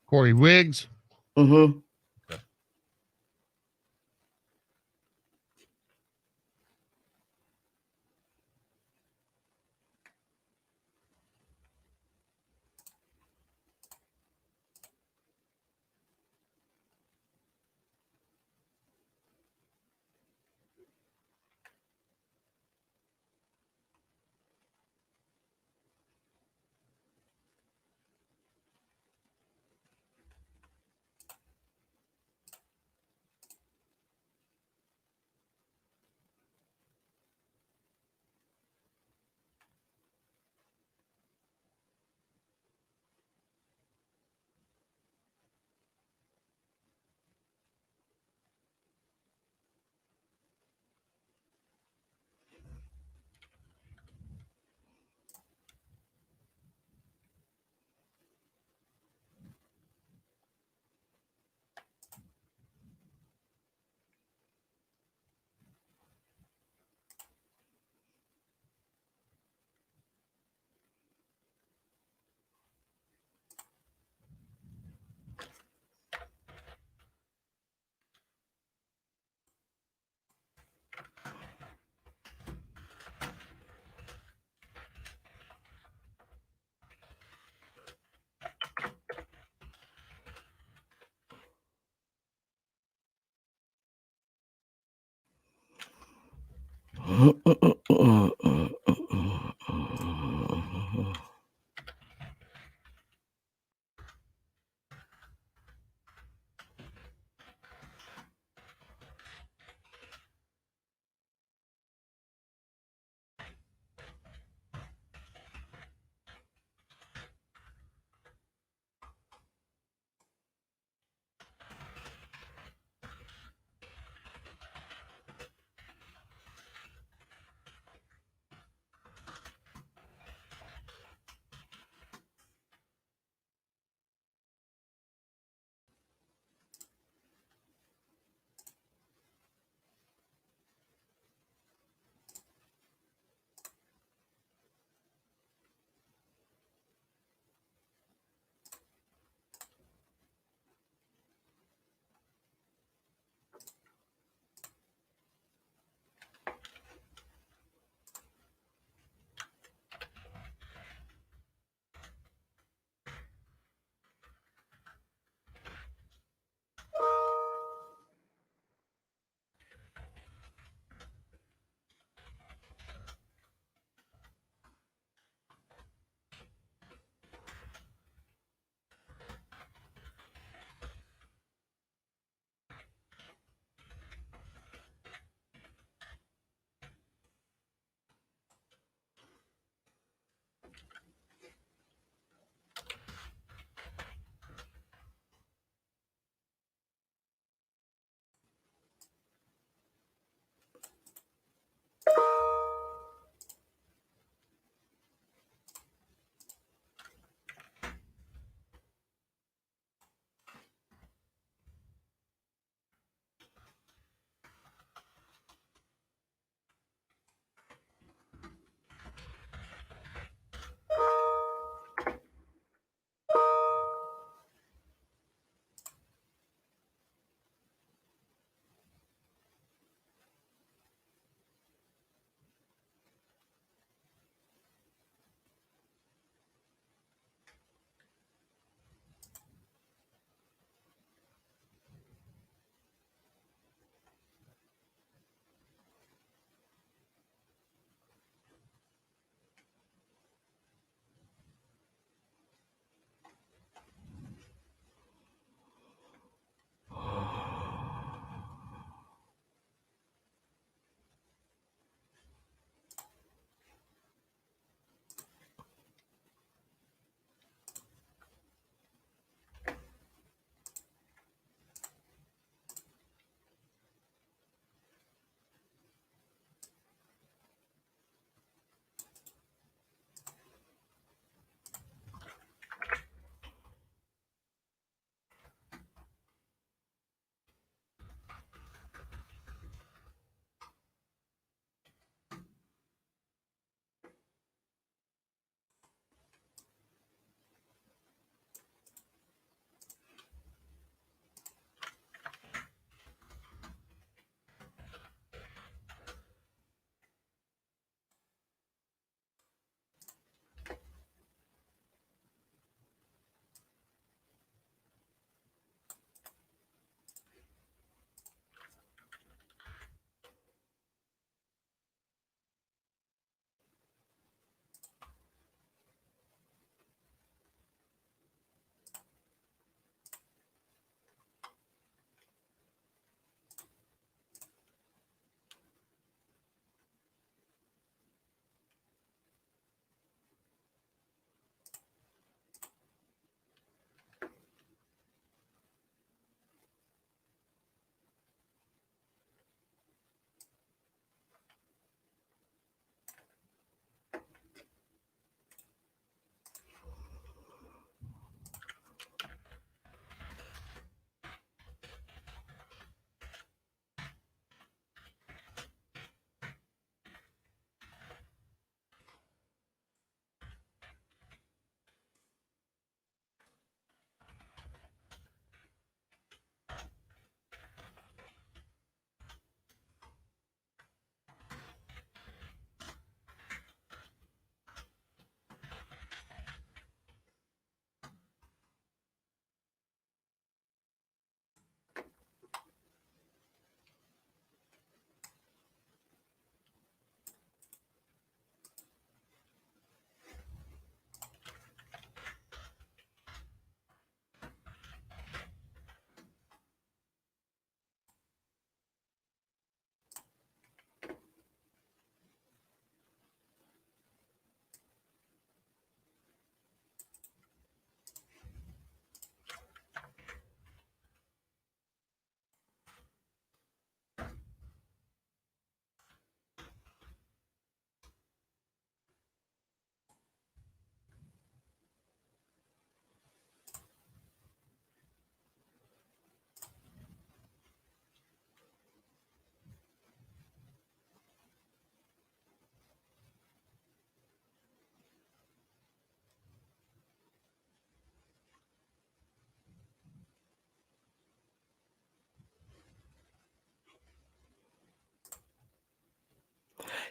Corey Wiggs. Mm-hmm. Okay.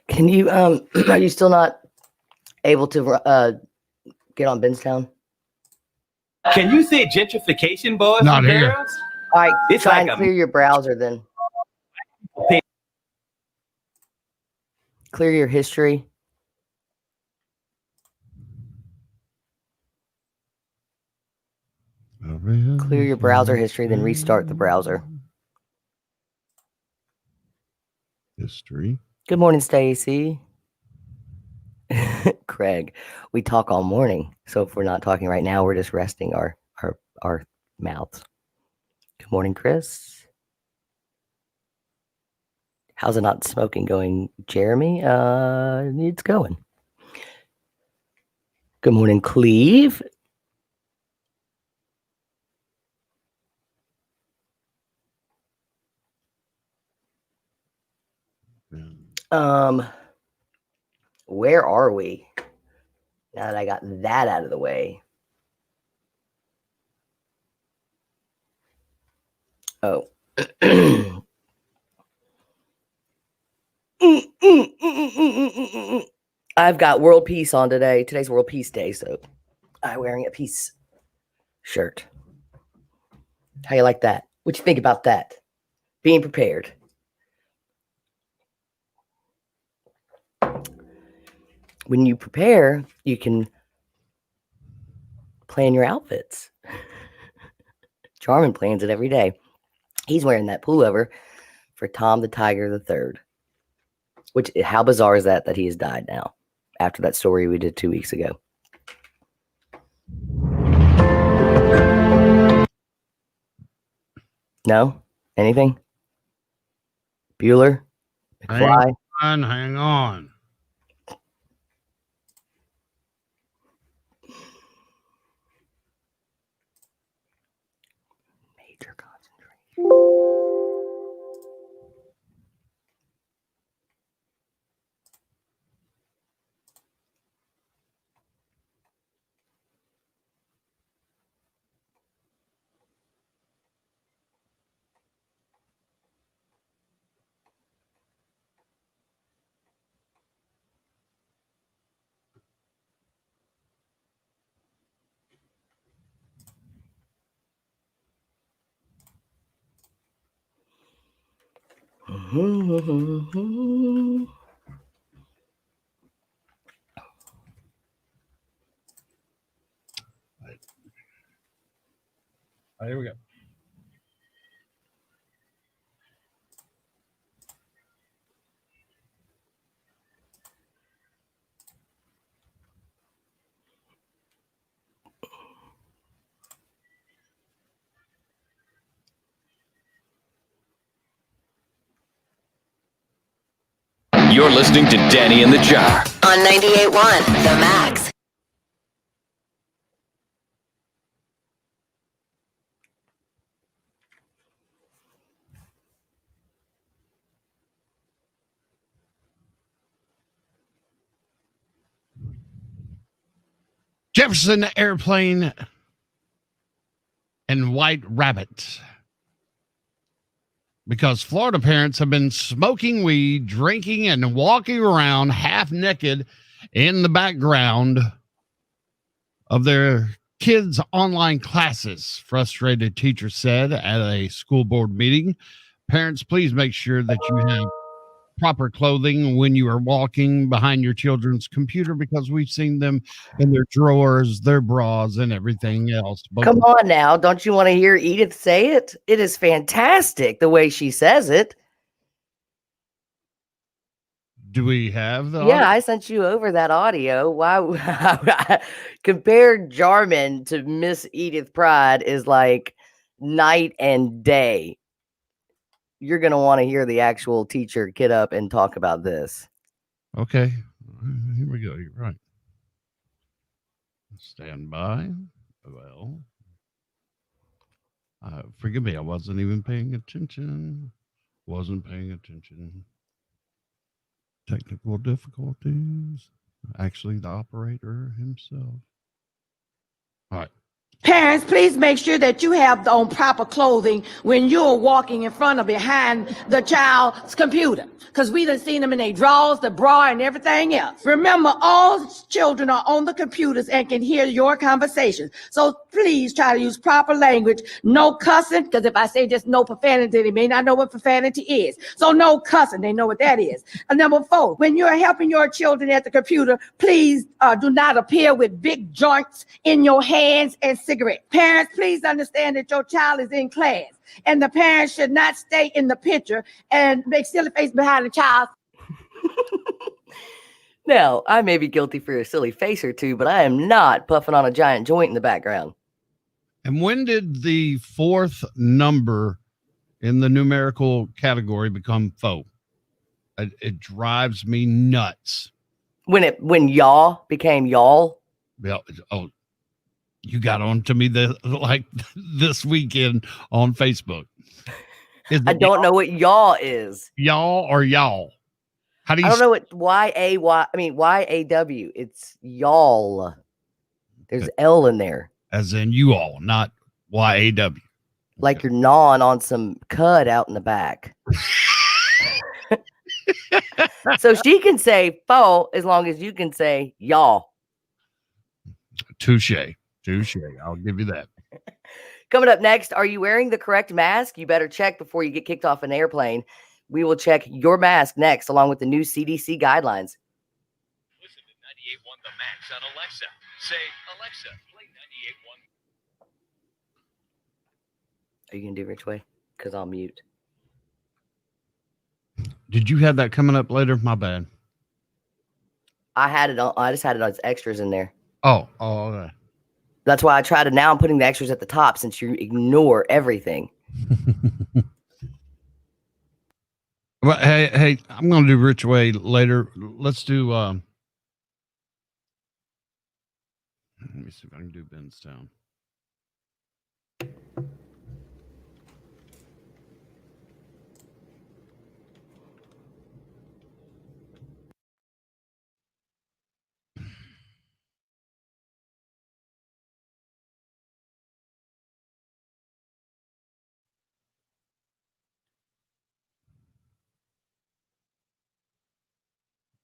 Can you are you still not able to get on Benstown? Can you say gentrification, boys Not and here. girls? All right, It's try like and clear your browser then. Clear your history. Clear your browser history, then restart the browser. History. Good morning, Stacy. Craig, we talk all morning. So if we're not talking right now, we're just resting our mouths. Good morning, Chris. How's it not smoking going, Jeremy? It's going. Good morning, Cleve. Where are we? Now that I got that out of the way. Oh. I've got World Peace on today. Today's World Peace Day, so I'm wearing a peace shirt. How you like that? What you think about that? Being prepared. When you prepare, you can plan your outfits. Jarman plans it every day. He's wearing that pullover for Tom the Tiger III. Which, how bizarre is that he has died now after that story we did 2 weeks ago? No? Anything? Bueller? McFly? Hang on. Major concentration. Here we go. You're listening to Danny in the Jar on 98.1 The Max. Jefferson Airplane and White Rabbit. Because Florida parents have been smoking weed, drinking, and walking around half naked in the background of their kids' online classes. Frustrated teacher said at a school board meeting, parents, please make sure that you have proper clothing when you are walking behind your children's computer, because we've seen them in their drawers, their bras, and everything else. Come on now. Don't you want to hear Edith say it? It is fantastic the way she says it. Do we have the Yeah, audio? I sent you over that audio. Why compare Jarman to Miss Edith Pride is like night and day. You're going to want to hear the actual teacher get up and talk about this. Okay. Here we go. You're right. Stand by. Well, forgive me. I wasn't even paying attention. Technical difficulties. Actually, the operator himself. All right. Parents, please make sure that you have on proper clothing when you're walking in front or behind the child's computer. Because we done seen them in their drawers, the bra, and everything else. Remember, all children are on the computers and can hear your conversations. So please try to use proper language. No cussing, because if I say just no profanity, they may not know what profanity is. So no cussing, they know what that is. And number 4, when you're helping your children at the computer, please do not appear with big joints in your hands and cigarettes. Parents, please understand that your child is in class, and the parents should not stay in the picture and make silly face behind the child. Now, I may be guilty for a silly face or two, but I am not puffing on a giant joint in the background. And when did the 4th number in the numerical category become faux? It drives me nuts. When y'all became y'all. Yeah. Oh, you got on to me this weekend on Facebook. I don't know what y'all is. Y'all or y'all? How do you? I don't know what YAW. It's y'all. There's L in there. As in you all, not YAW. Like you're gnawing on some cud out in the back. So she can say faux as long as you can say y'all. Touche. I'll give you that. Coming up next, are you wearing the correct mask? You better check before you get kicked off an airplane. We will check your mask next, along with the new CDC guidelines. Listen to 98.1 The Max on Alexa. Say, Alexa, play 98.1. Are you going to do Rich Way? Because I'll mute. Did you have that coming up later? My bad. I had it on. I just had it as extras in there. Oh, okay. That's why I tried to. Now I'm putting the extras at the top since you ignore everything. Well, hey, I'm going to do Rich Way later. Let's do. Let me see if I can do Benstown.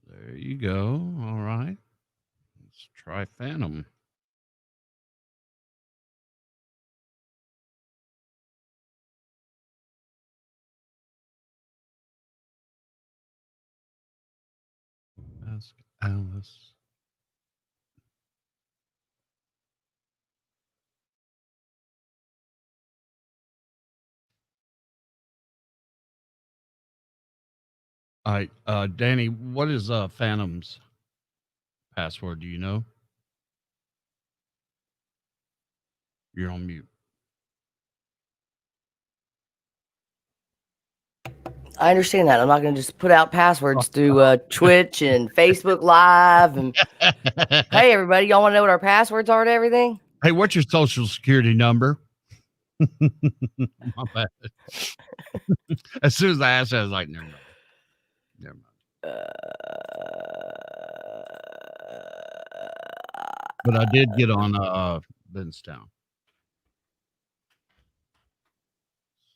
There you go. All right. Let's try Phantom. Ask Alice. All right, Danny, what is Phantom's password? Do you know? You're on mute. I understand that. I'm not going to just put out passwords through Twitch and Facebook Live. And hey, everybody, y'all want to know what our passwords are to everything? Hey, what's your social security number? My bad. As soon as I asked, I was like, never mind. But I did get on Benstown.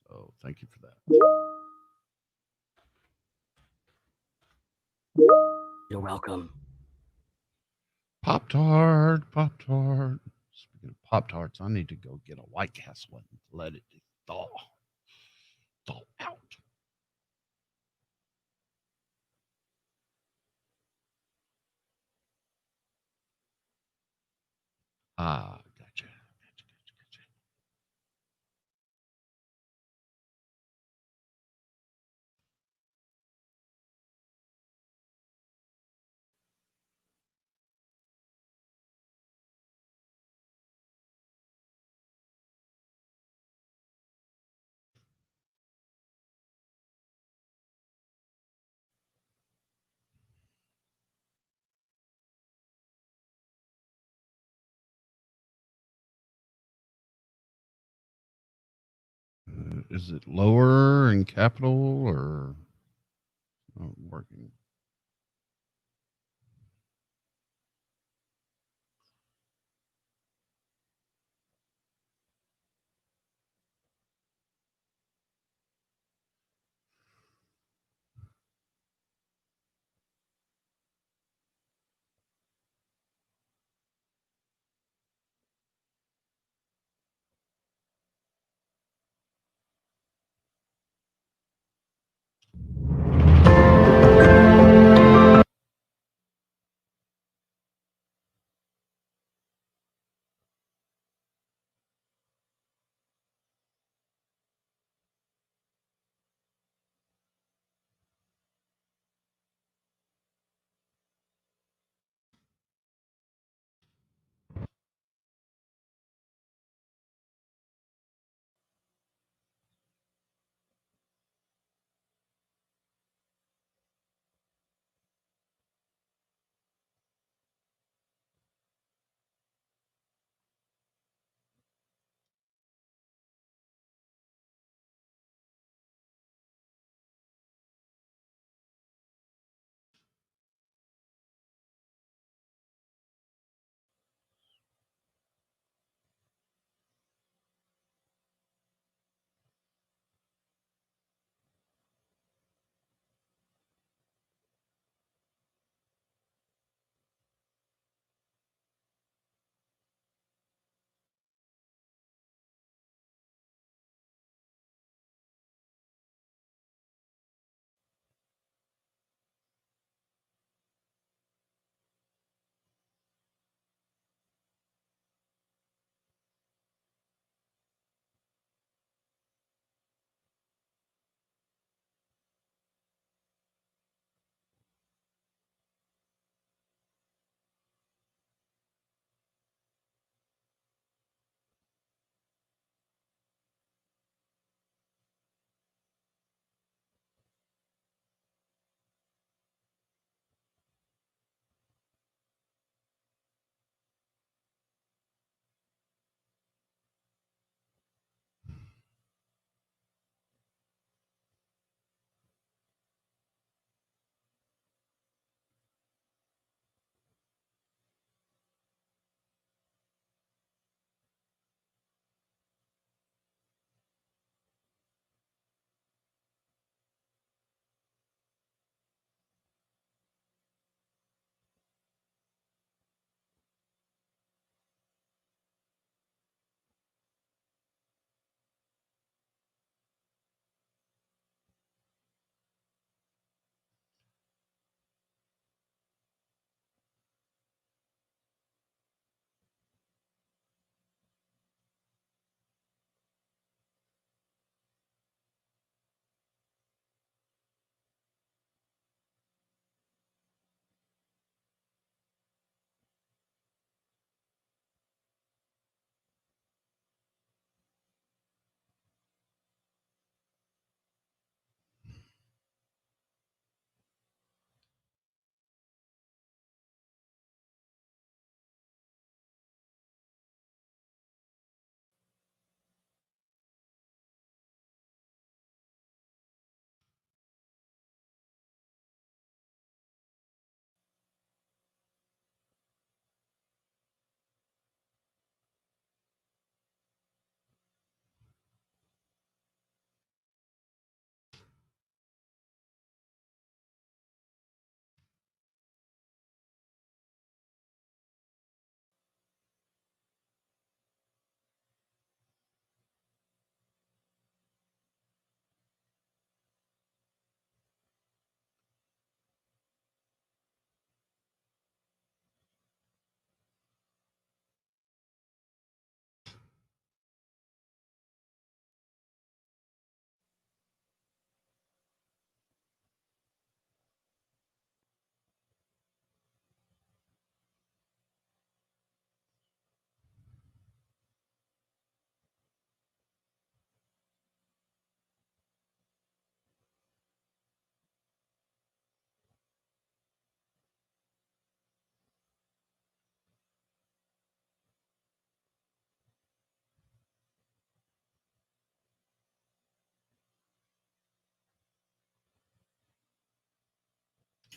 So thank you for that. You're welcome. Pop-Tart. Speaking of Pop-Tarts, I need to go get a White Castle and let it thaw out. Gotcha. Is it lower in capital or not working?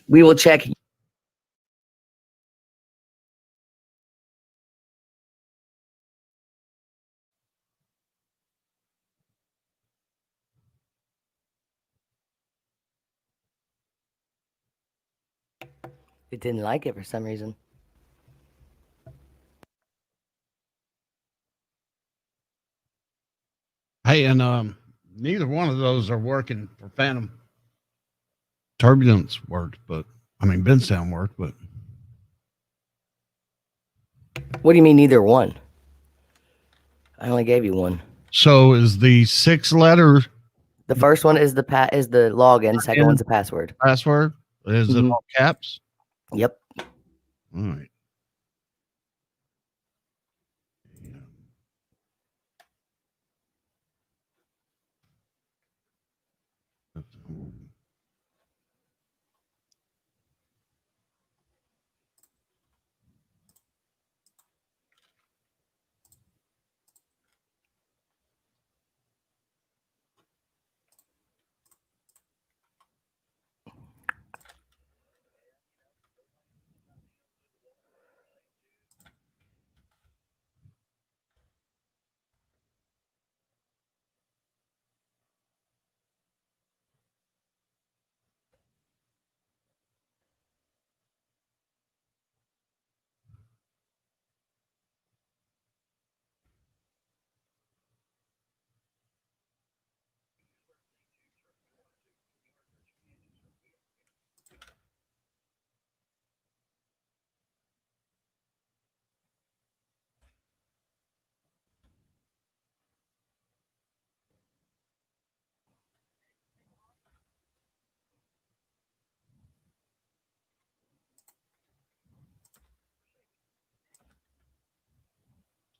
We will check. It didn't like it for some reason. Hey, and neither one of those are working for Phantom. Turbulence worked, but I mean Bensound worked, but What do you mean neither one? I only gave you one. so is the 6-letter The first one is the login. The second one's the password. password? Is it Mhm. all caps? Yep. All right.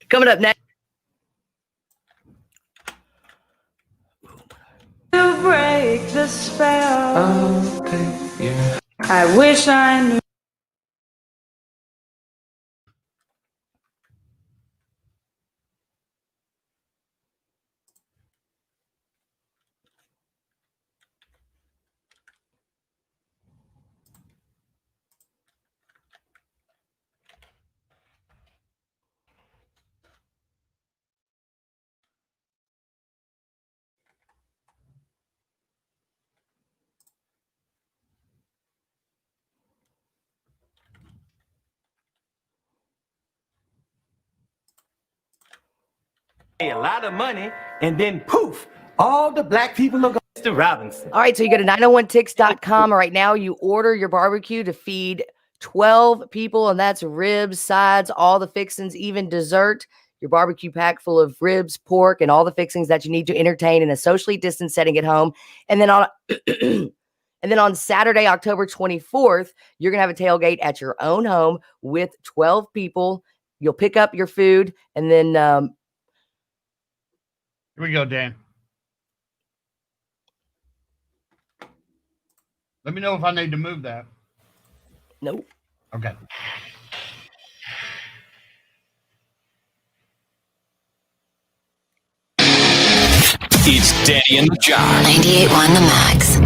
Coming up next. To break the spell. I wish I knew. A lot of money, and then poof, all the black people are going to Mr. Robinson. All right, so you go to 901tix.com right now. You order your barbecue to feed 12 people, and that's ribs, sides, all the fixings, even dessert. Your barbecue pack full of ribs, pork, and all the fixings that you need to entertain in a socially distanced setting at home. And then on and then on Saturday, October 24th, you're going to have a tailgate at your own home with 12 people. You'll pick up your food, and then Here we go, Dan. Let me know if I need to move that. nope. Okay. It's Danny and the Jock. 98.1 The Max.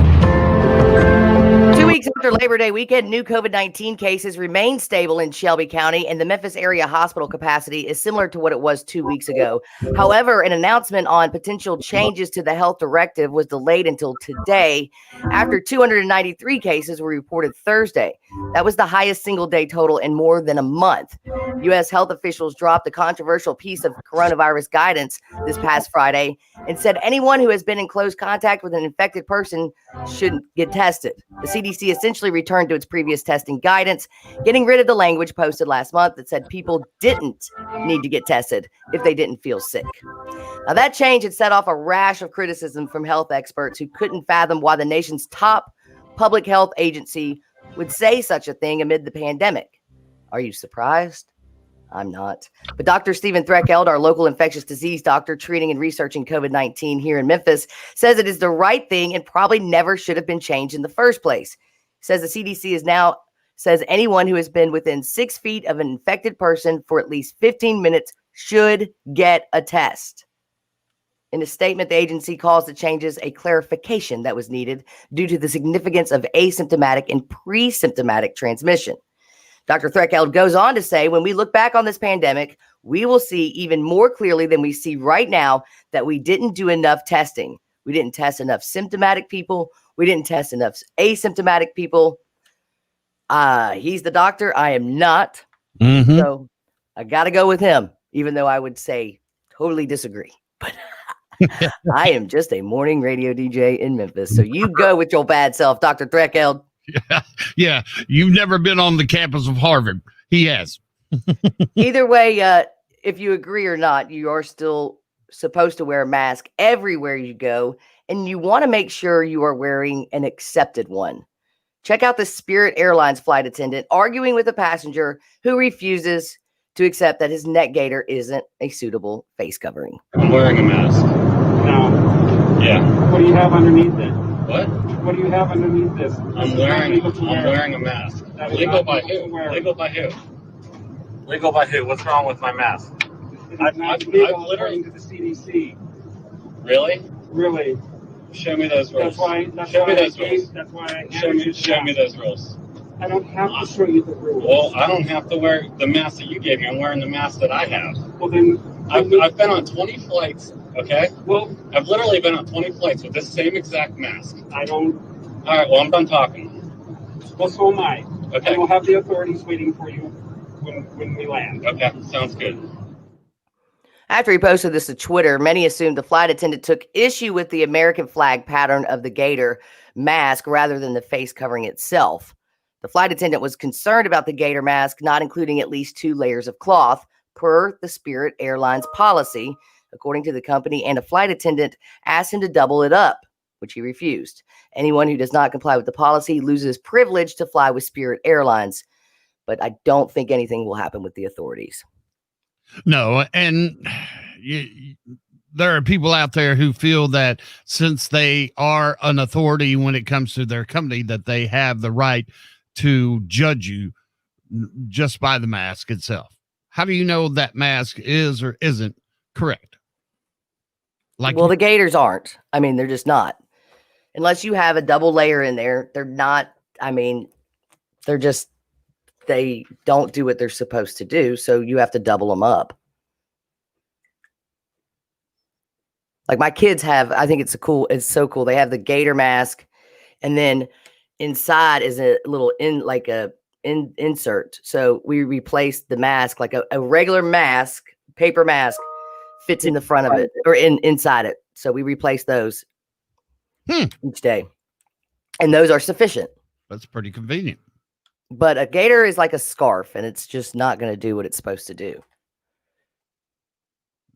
2 weeks after Labor Day weekend, new COVID-19 cases remain stable in Shelby County, and the Memphis area hospital capacity is similar to what it was 2 weeks ago. However, an announcement on potential changes to the health directive was delayed until today, after 293 cases were reported Thursday. That was the highest single-day total in more than a month. U.S. health officials dropped a controversial piece of coronavirus guidance this past Friday and said anyone who has been in close contact with an infected person should get tested. The CDC essentially returned to its previous testing guidance, getting rid of the language posted last month that said people didn't need to get tested if they didn't feel sick. Now, that change had set off a rash of criticism from health experts who couldn't fathom why the nation's top public health agency would say such a thing amid the pandemic. Are you surprised? I'm not. But Dr. Stephen Threckeld, our local infectious disease doctor treating and researching COVID-19 here in Memphis, says it is the right thing and probably never should have been changed in the first place. Says the CDC is now says anyone who has been within 6 feet of an infected person for at least 15 minutes should get a test. In a statement, the agency calls the changes a clarification that was needed due to the significance of asymptomatic and pre-symptomatic transmission. Dr. Threckeld goes on to say, when we look back on this pandemic, we will see even more clearly than we see right now that we didn't do enough testing. We didn't test enough symptomatic people. We didn't test enough asymptomatic people. He's the doctor. I am not. Mhm. So I got to go with him, even though I would say totally disagree. But I am just a morning radio DJ in Memphis. So you go with your bad self, Dr. Threckeld. Yeah, you've never been on the campus of Harvard. He has. Either way, if you agree or not, you are still supposed to wear a mask everywhere you go, and you want to make sure you are wearing an accepted one. Check out the Spirit Airlines flight attendant arguing with a passenger who refuses to accept that his neck gaiter isn't a suitable face covering. I'm wearing a mask. No. Yeah. What do you have underneath it? What? What do you have underneath this? I'm wearing a mask. Legal by who? Legal by who? Legal by who? What's wrong with my mask? It's not legal according to the CDC. Really? Really. Show me those rules. Show me those rules. I don't have to show you the rules. Well, I don't have to wear the mask that you gave me. I'm wearing the mask that I have. Well, then I've been on 20 flights, okay? Well, I've literally been on 20 flights with this same exact mask. I don't. All right, well, I'm done talking. Well, so am I. Okay. And we'll have the authorities waiting for you when we land. Okay, sounds good. After he posted this to Twitter, many assumed the flight attendant took issue with the American flag pattern of the gaiter mask rather than the face covering itself. The flight attendant was concerned about the gaiter mask not including at least 2 layers of cloth per the Spirit Airlines policy, according to the company, and a flight attendant asked him to double it up, which he refused. Anyone who does not comply with the policy loses privilege to fly with Spirit Airlines, but I don't think anything will happen with the authorities. No, and there are people out there who feel that since they are an authority when it comes to their company, that they have the right to judge you just by the mask itself. How do you know that mask is or isn't correct? Well, the gators aren't. I mean, they're just not. Unless you have a double layer in there, they're not. I mean, they don't do what they're supposed to do, so you have to double them up. Like my kids have, I think it's so cool. They have the gaiter mask, and then inside is a little insert. So we replaced the mask, like a regular mask, paper mask fits in the front of it or inside it. So we replace those each day, and those are sufficient. That's pretty convenient. But a gaiter is like a scarf, and it's just not going to do what it's supposed to do.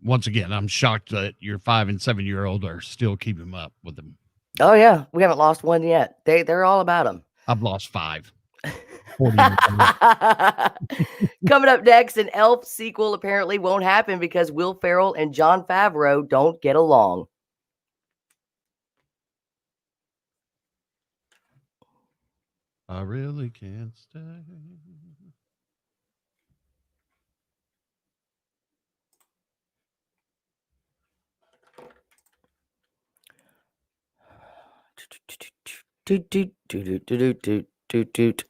Once again, I'm shocked that your 5 and 7-year-old are still keeping up with them. Oh yeah, we haven't lost one yet. They're all about them. I've lost 5. Coming up next, an Elf sequel apparently won't happen because Will Ferrell and Jon Favreau don't get along. I really can't stay. Doot, doot, doot, doot, doot, doot, doot, doot.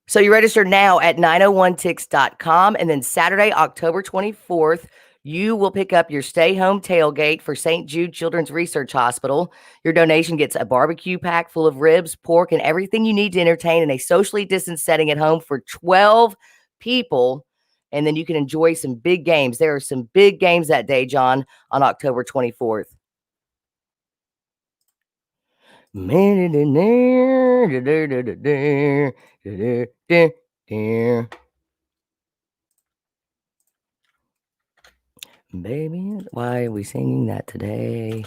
So you register now at 901tix.com, and then Saturday, October 24th, you will pick up your stay home tailgate for St. Jude Children's Research Hospital. Your donation gets a barbecue pack full of ribs, pork, and everything you need to entertain in a socially distanced setting at home for 12 people. And then you can enjoy some big games. There are some big games that day, John, on October 24th. Baby, why are we singing that today?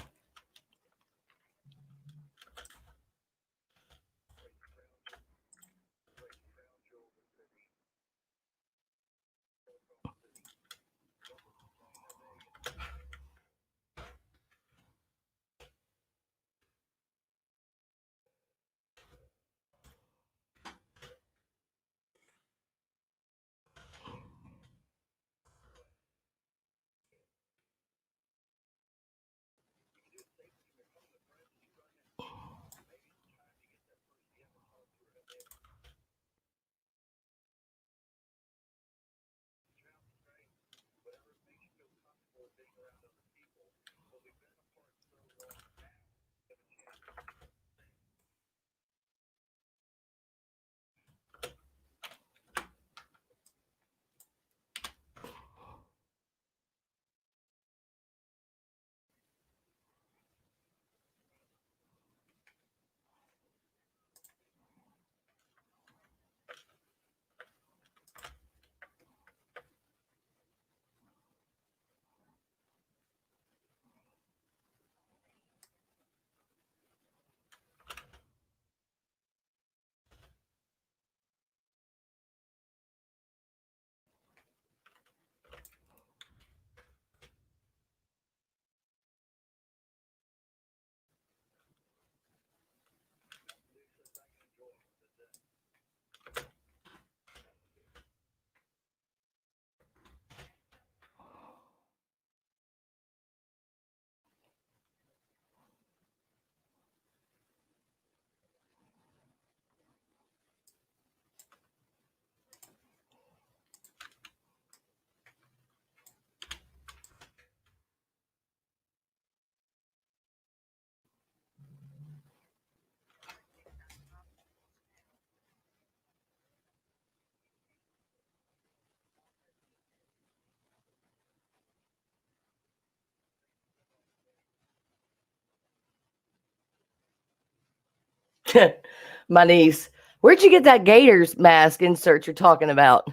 My niece, where'd you get that Gators mask insert you're talking about?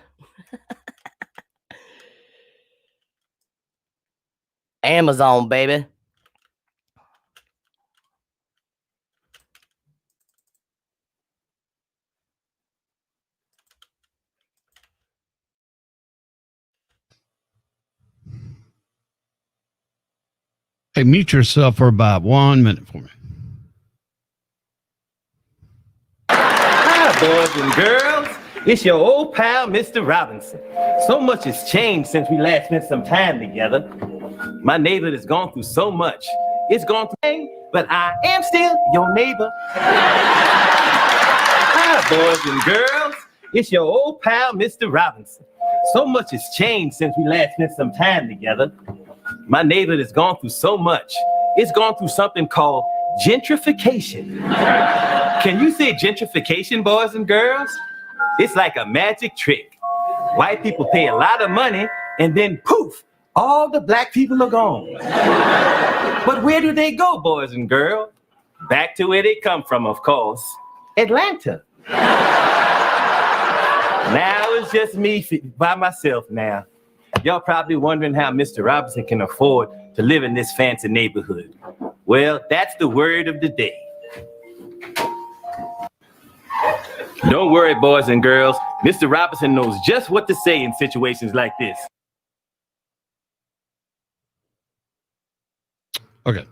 Amazon, baby. Hey, mute yourself for about 1 minute for me. Hi, boys and girls. It's your old pal, Mr. Robinson. So much has changed since we last spent some time together. My neighborhood has gone through so much. It's gone through, but I am still your neighbor. Hi, boys and girls. It's your old pal, Mr. Robinson. So much has changed since we last spent some time together. My neighborhood has gone through so much. It's gone through something called gentrification. Can you say gentrification, boys and girls? It's like a magic trick. White people pay a lot of money, and then poof, all the black people are gone. But where do they go, boys and girls? Back to where they come from, of course. Atlanta. Now it's just me by myself now. Y'all probably wondering how Mr. Robinson can afford to live in this fancy neighborhood. Well, that's the word of the day. Don't worry, boys and girls. Mr. Robinson knows just what to say in situations like this. Okay.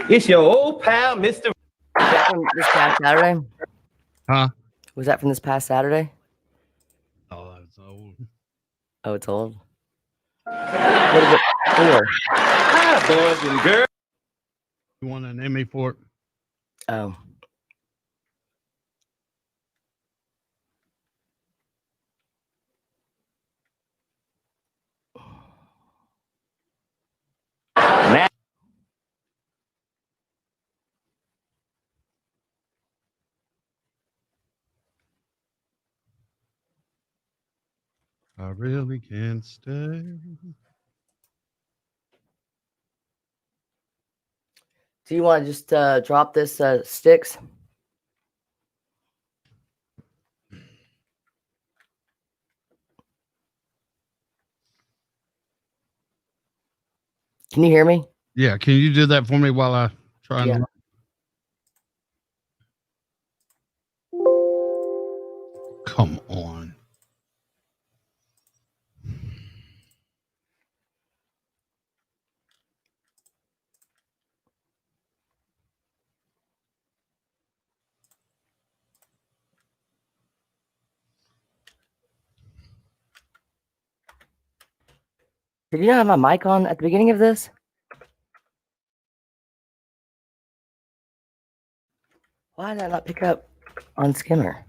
It's your old pal, Mr. Was that from this past Saturday? Huh? Was that from this past Saturday? Oh, that's old. Oh, it's old. What is it for? Hi, boys and girls. You want an Emmy for it? Oh. Now, I really can't stay. Do you want to just drop this sticks? Can you hear me? Yeah, can you do that for me while I try and... Yeah. Come on. Did you not have my mic on at the beginning of this? Why did I not pick up on Skimmer?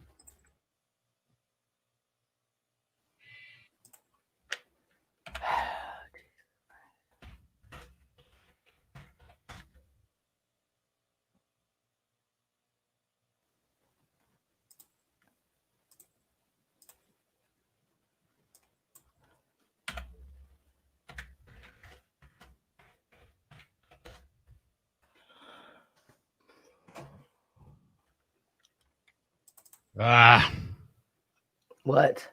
Ah, What?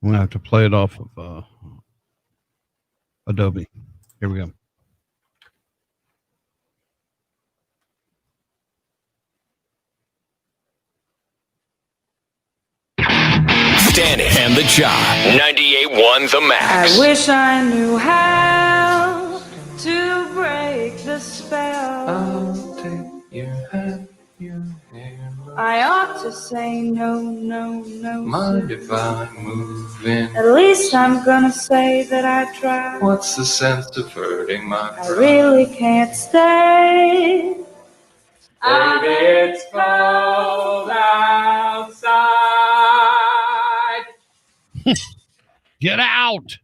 I'm gonna have to play it off of Adobe. Here we go. Danny and the Jock. 98.1 The Max. I wish I knew how to break the spell. I'll take your hand, your hair. I ought to say no, no, no. Mind if I move in? At least I'm gonna say that I tried. What's the sense of hurting my I pride? really can't stay. Baby, it's cold outside. Get out!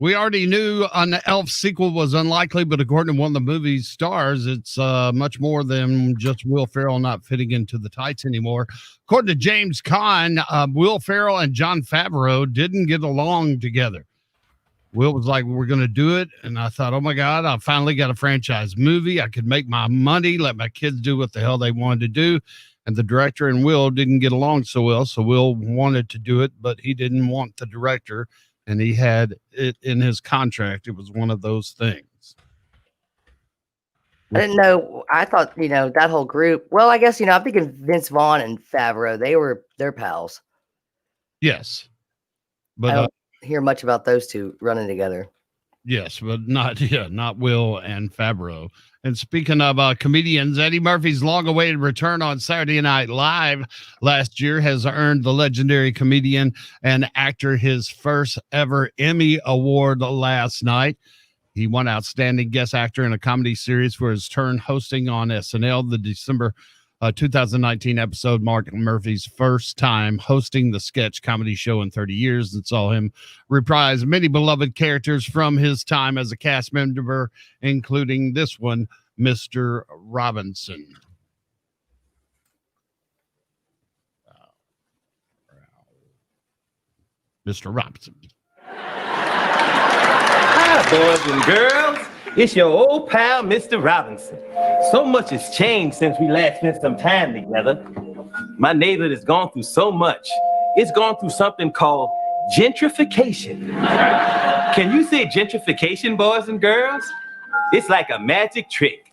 We already knew an Elf sequel was unlikely, but according to one of the movie's stars, it's much more than just Will Ferrell not fitting into the tights anymore. According to James Caan, Will Ferrell and Jon Favreau didn't get along together. Will was like, we're going to do it. And I thought, oh my God, I finally got a franchise movie. I could make my money, let my kids do what the hell they wanted to do. And the director and Will didn't get along so well. So Will wanted to do it, but he didn't want the director. And he had it in his contract. It was one of those things. I didn't know. I thought, that whole group. Well, I guess, I'm thinking Vince Vaughn and Favreau. They're pals. Yes. I But don't hear much about those two running together. yes, but not Will and Favreau. And speaking of comedians, Eddie Murphy's long-awaited return on Saturday Night Live last year has earned the legendary comedian and actor his first ever Emmy Award last night. He won Outstanding Guest Actor in a Comedy Series for his turn hosting on SNL. The December 2019 episode marked Murphy's first time hosting the sketch comedy show in 30 years and saw him reprise many beloved characters from his time as a cast member, including this one, Mr. Robinson. Mr. Robinson. Hi, boys and girls. It's your old pal, Mr. Robinson. So much has changed since we last spent some time together. My neighborhood has gone through so much. It's gone through something called gentrification. Can you say gentrification, boys and girls? It's like a magic trick.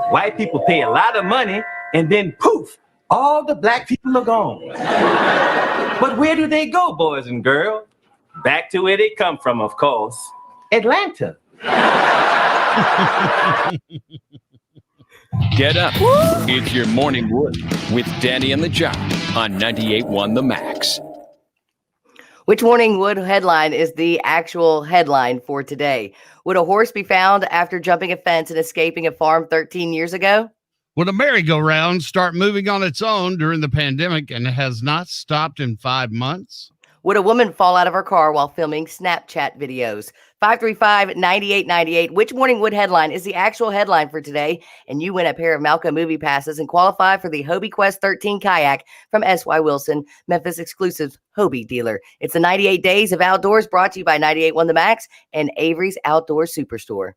White people pay a lot of money, and then poof, all the black people are gone. But where do they go, boys and girls? Back to where they come from, of course. Atlanta. Get up. It's your morning wood with Danny and the Jock on 98.1 The Max. Which Morning Wood headline is the actual headline for today? Would a horse be found after jumping a fence and escaping a farm 13 years ago? Would a merry-go-round start moving on its own during the pandemic and has not stopped in 5 months? Would a woman fall out of her car while filming Snapchat videos? 535-9898. Which Morning Wood headline is the actual headline for today? And you win a pair of Malco movie passes and qualify for the Hobie Quest 13 kayak from S.Y. Wilson, Memphis exclusive Hobie dealer. It's the 98 Days of Outdoors brought to you by 98.1 The Max and Avery's Outdoor Superstore.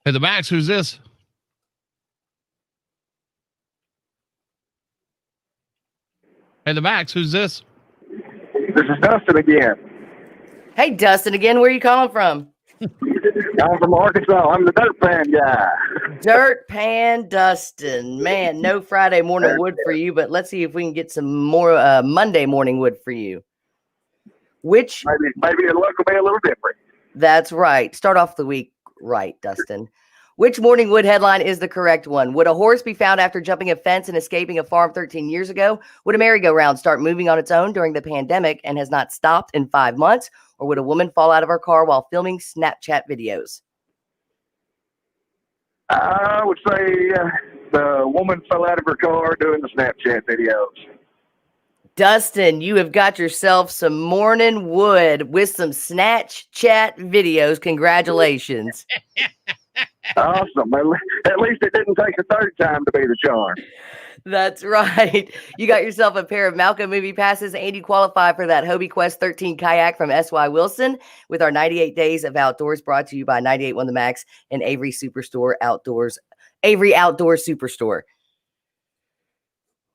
Hey, the Max, who's this? Hey, the Max, who's this? This is Dustin again. Hey, Dustin, again, where are you calling from? I'm from Arkansas. I'm the Dirt Pan guy. Dirt Pan Dustin. Man, no Friday morning wood for you, but let's see if we can get some more Monday morning wood for you. Which Maybe the luck will be a little different. That's right. Start off the week right, Dustin. Which Morning Wood headline is the correct one? Would a horse be found after jumping a fence and escaping a farm 13 years ago? Would a merry-go-round start moving on its own during the pandemic and has not stopped in 5 months? Or would a woman fall out of her car while filming Snapchat videos? I would say the woman fell out of her car doing the Snapchat videos. Dustin, you have got yourself some morning wood with some Snatch Chat videos. Congratulations. Awesome. At least it didn't take a third time to be the charm. That's right. You got yourself a pair of Malcolm movie passes, and you qualify for that Hobie Quest 13 kayak from S.Y. Wilson with our 98 Days of Outdoors, brought to you by 98.1 The Max and Avery Superstore Outdoors. Avery Outdoor Superstore.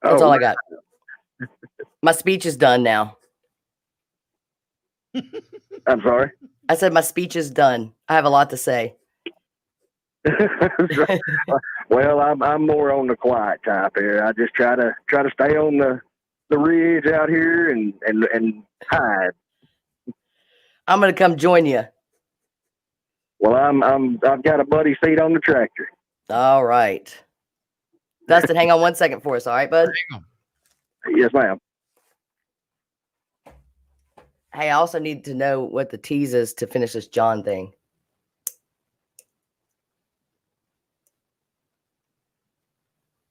That's all I got. My speech is done now. I'm sorry? I said my speech is done. I have a lot to say. Well, I'm more on the quiet type here. I just try to stay on the ridge out here and hide. I'm gonna come join you. Well, I've got a buddy seat on the tractor. All right. Dustin, hang on 1 second for us, all right, bud? Yes, ma'am. Hey, I also need to know what the tease is to finish this John thing.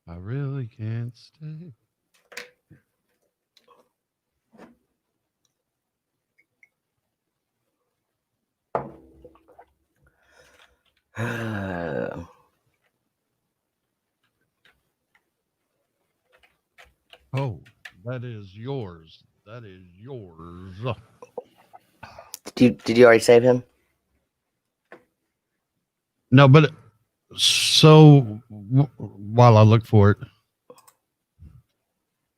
I really can't stay. Oh, that is yours. That is yours. Did you already save him? No, but so while I look for it,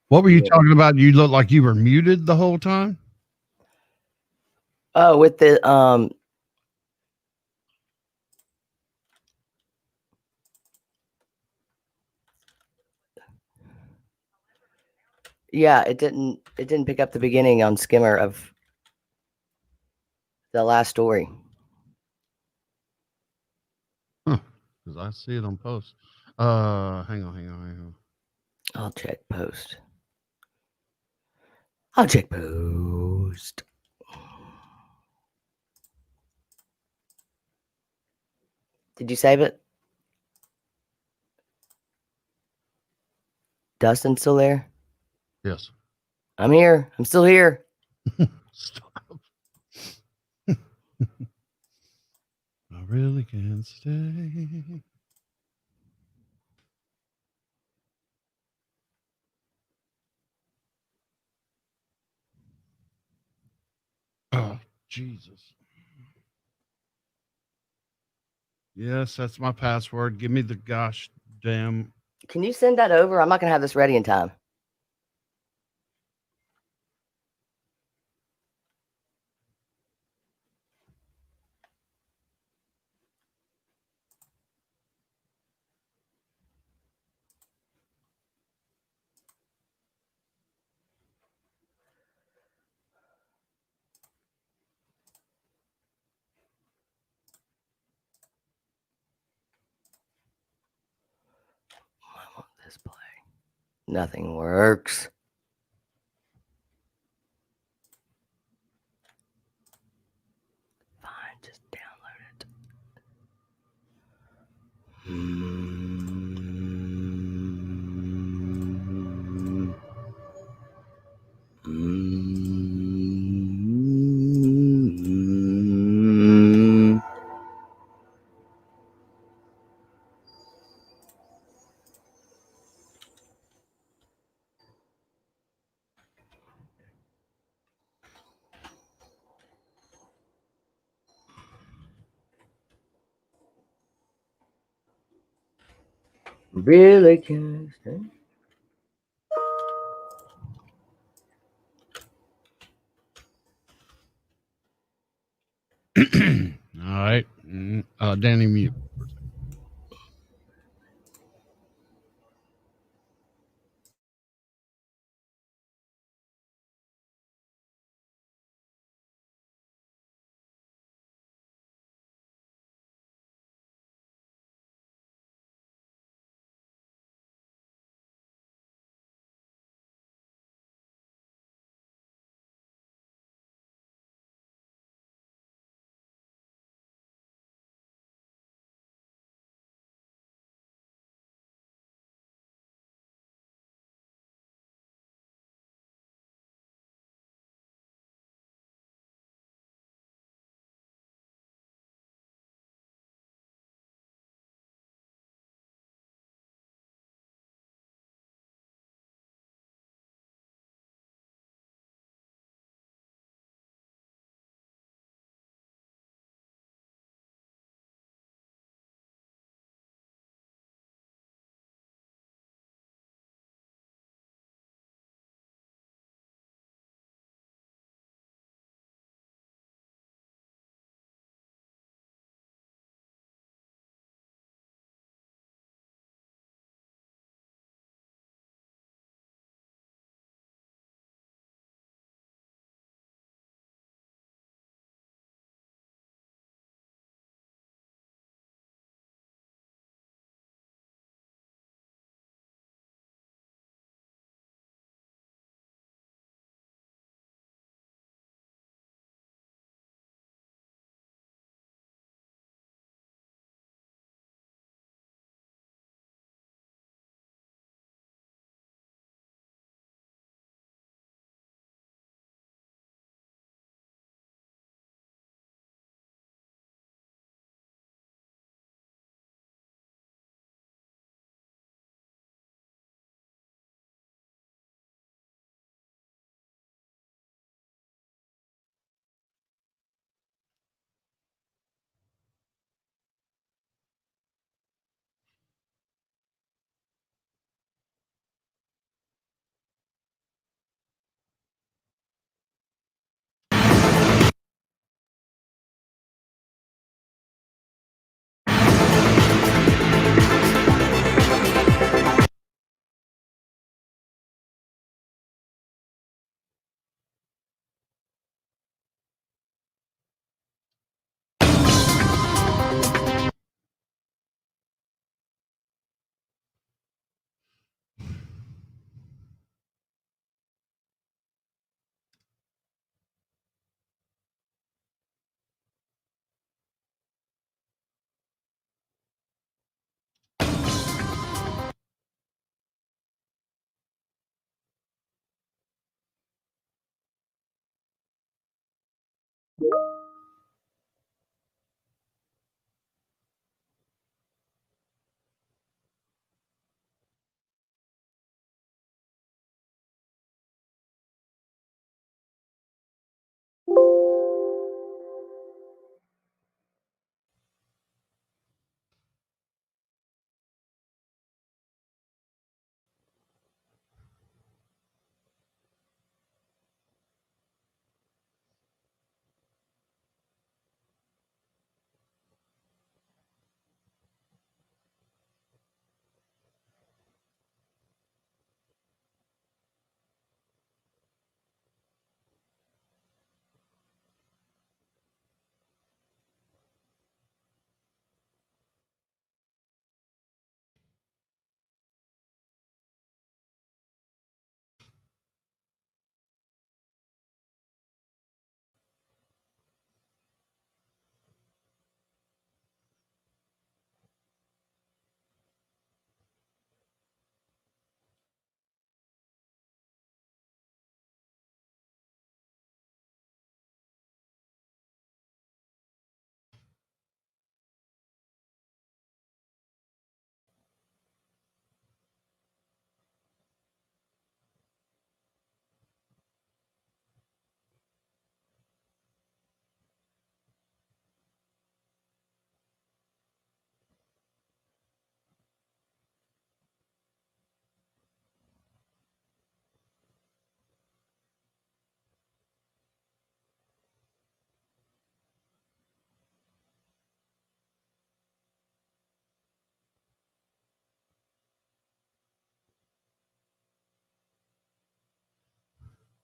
what were you talking about? You look like you were muted the whole time. Oh, with the yeah, it didn't pick up the beginning on Skimmer of the last story. Because I see it on post. Hang on. I'll check post. I'll check post. Did you save it? Dustin still there? Yes. I'm here. I'm still here. Stop. I really can't stay. Oh, Jesus. Yes, that's my password. Give me the gosh damn. Can you send that over? I'm not gonna have this ready in time. I want this play. Nothing works. Fine, just download it. Really can't stay. All right. Danny, mute.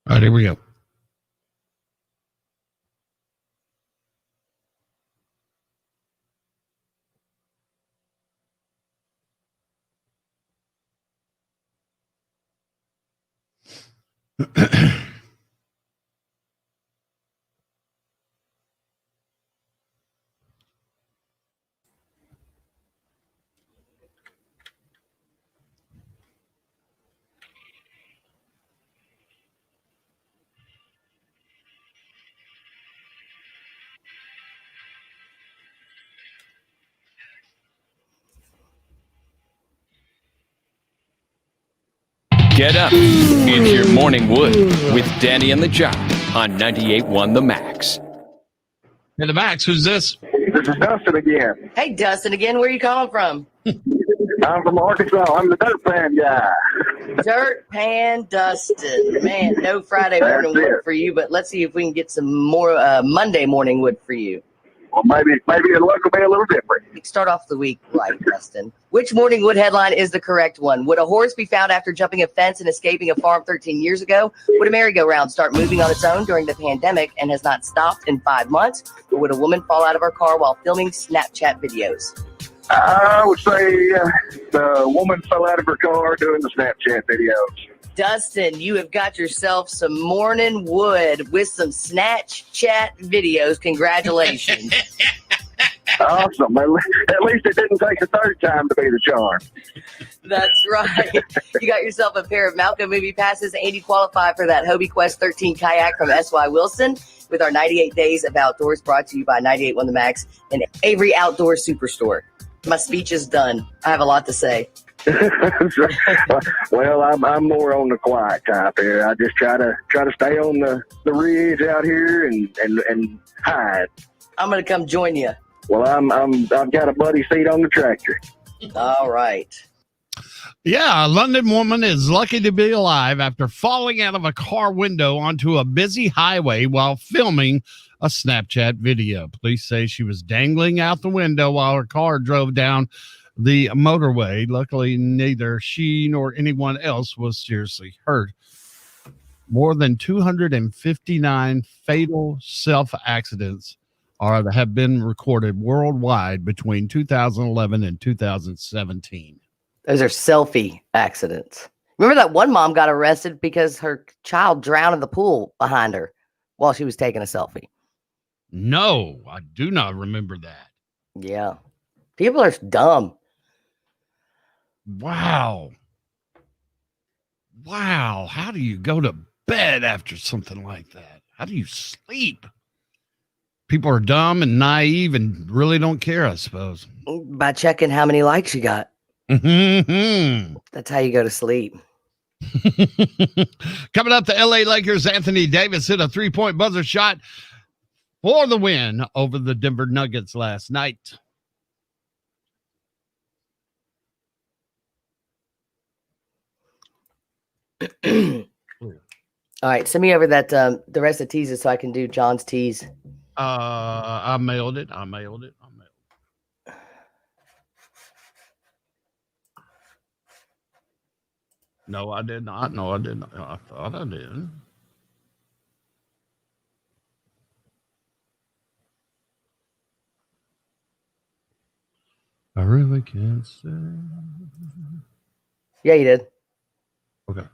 All right, here we go. Get up. It's your morning wood with Danny and the Jock on 98.1 The Max. Hey, the Max, who's this? This is Dustin again. Hey, Dustin, again, where are you calling from? I'm from Arkansas. I'm the dirt fan guy. Dirt Pan Dustin. Man, no Friday morning That's wood it. for you, but let's see if we can get some more Monday morning wood for you. Well, maybe the luck will be a little different. Start off the week right, Dustin. Which morning wood headline is the correct one? Would a horse be found after jumping a fence and escaping a farm 13 years ago? Would a merry-go-round start moving on its own during the pandemic and has not stopped in 5 months? Or would a woman fall out of her car while filming Snapchat videos? I would say the woman fell out of her car doing the Snapchat videos. Dustin, you have got yourself some morning wood with some Snapchat videos. Congratulations. Awesome. At least it didn't take a third time to be the charm. That's right. You got yourself a pair of Malcolm movie passes, and you qualify for that Hobie Quest 13 kayak from S.Y. Wilson with our 98 Days of Outdoors, brought to you by 98.1 The Max and Avery Outdoor Superstore. My speech is done. I have a lot to say. Well, I'm more on the quiet type here. I just try to stay on the ridge out here and hide. I'm going to come join you. Well, I've got a buddy seat on the tractor. All right. Yeah, a London woman is lucky to be alive after falling out of a car window onto a busy highway while filming a Snapchat video. Police say she was dangling out the window while her car drove down the motorway. Luckily, neither she nor anyone else was seriously hurt. More than 259 fatal self-accidents have been recorded worldwide between 2011 and 2017. Those are selfie accidents. Remember that one mom got arrested because her child drowned in the pool behind her while she was taking a selfie? No, I do not remember that. Yeah. People are dumb. Wow. How do you go to bed after something like that? How do you sleep? People are dumb and naive and really don't care, I suppose. By checking how many likes you got. That's how you go to sleep. Coming up, the LA Lakers, Anthony Davis hit a 3-point buzzer shot for the win over the Denver Nuggets last night. All right, send me over that the rest of the teases so I can do John's tease. I mailed it. No, I did not. No, I did not. I thought I did. I really can't say. Yeah, you did. Okay.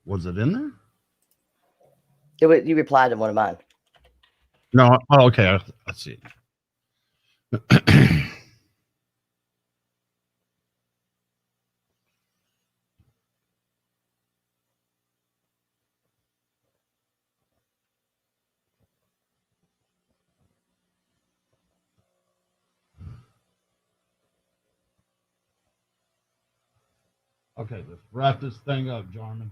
Was it in there? You replied to one of mine. No. Oh, okay. I see it. Okay, let's wrap this thing up, Jarman.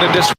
try to dis.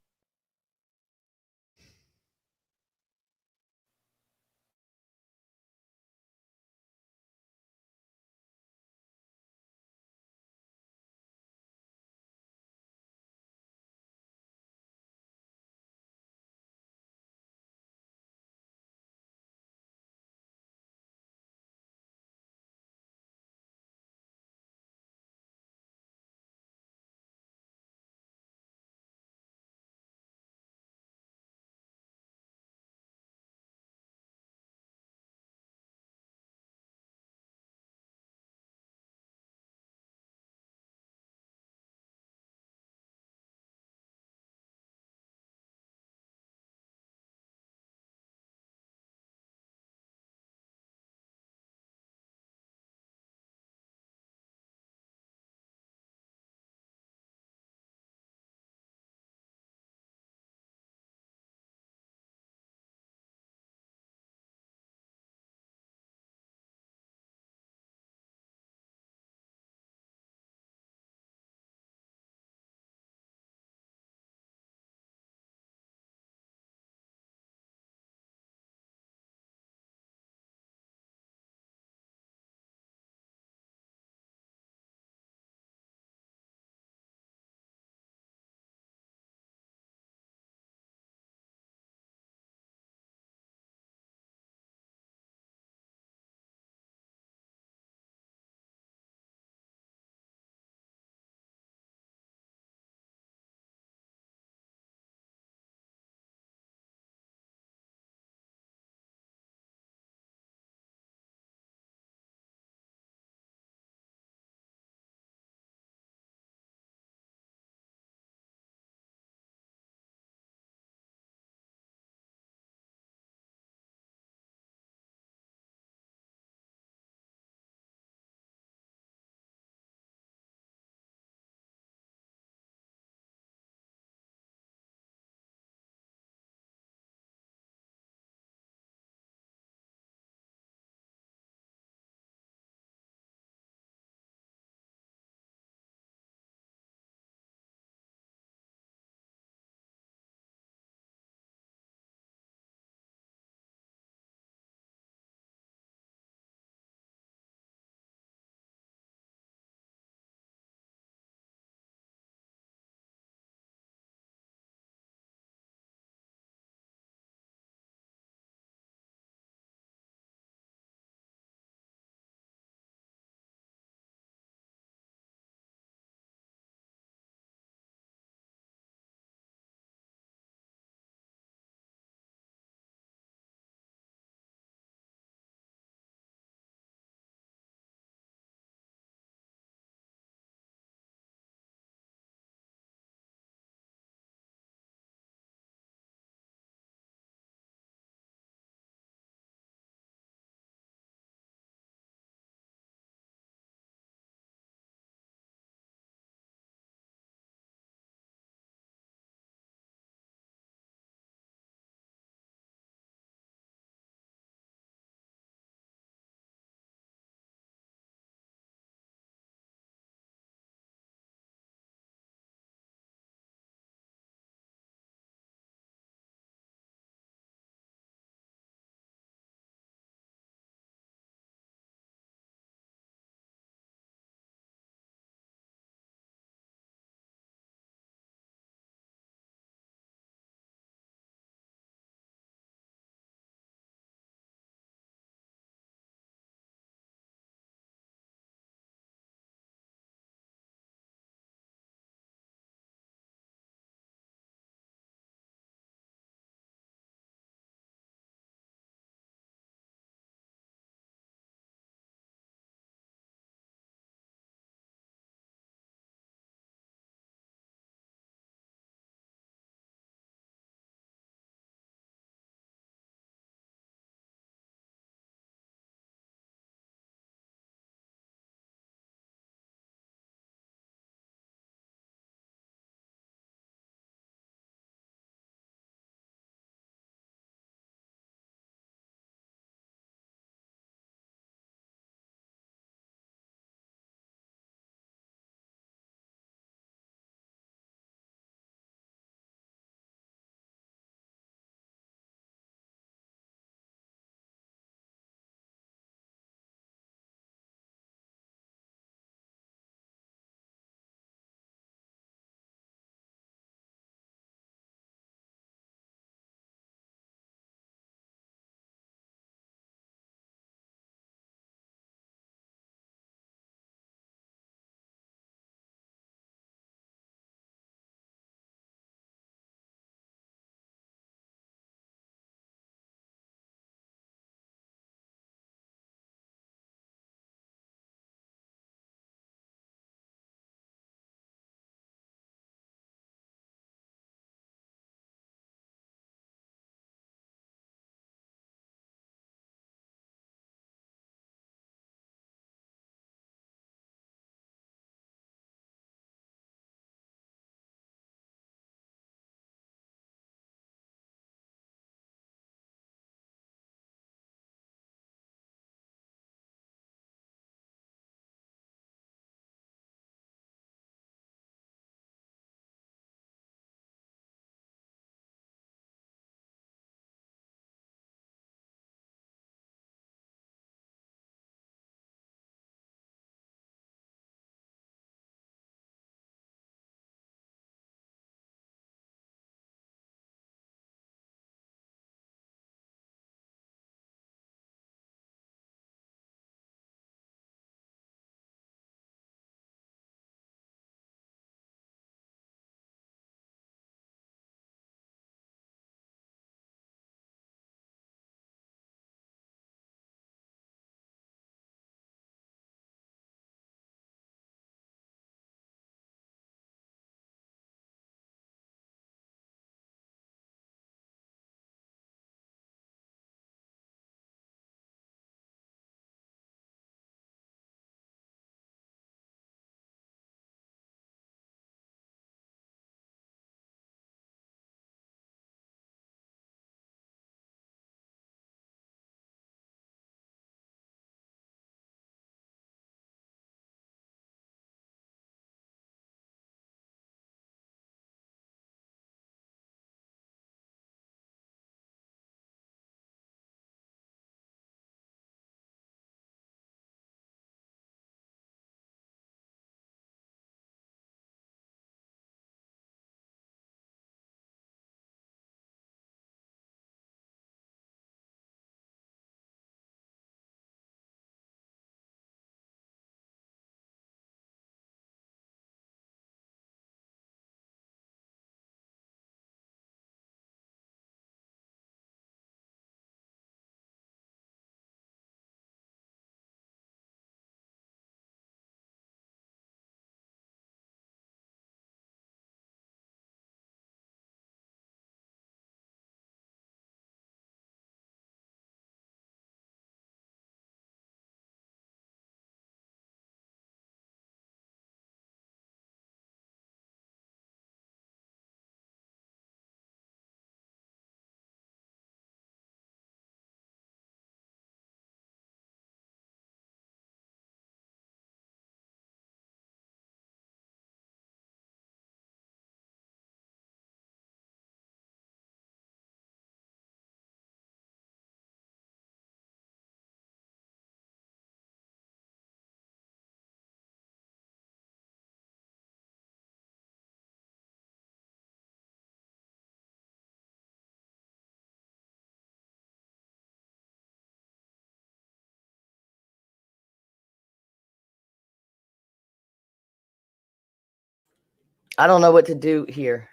I don't know what to do here.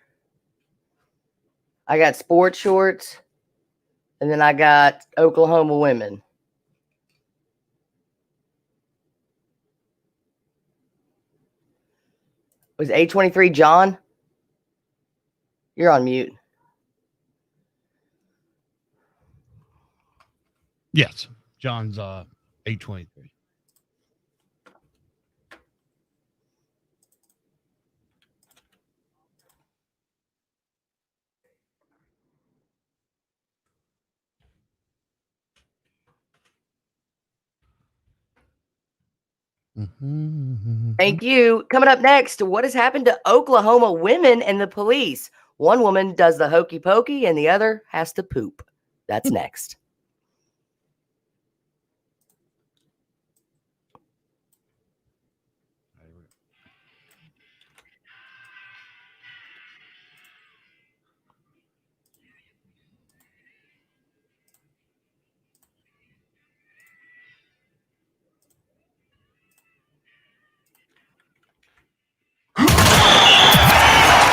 I got sports shorts, and then I got Oklahoma women. Was A23 John? You're on mute. Yes. John's 823. Thank you. Coming up next, what has happened to Oklahoma women and the police? One woman does the hokey pokey and the other has to poop. That's next.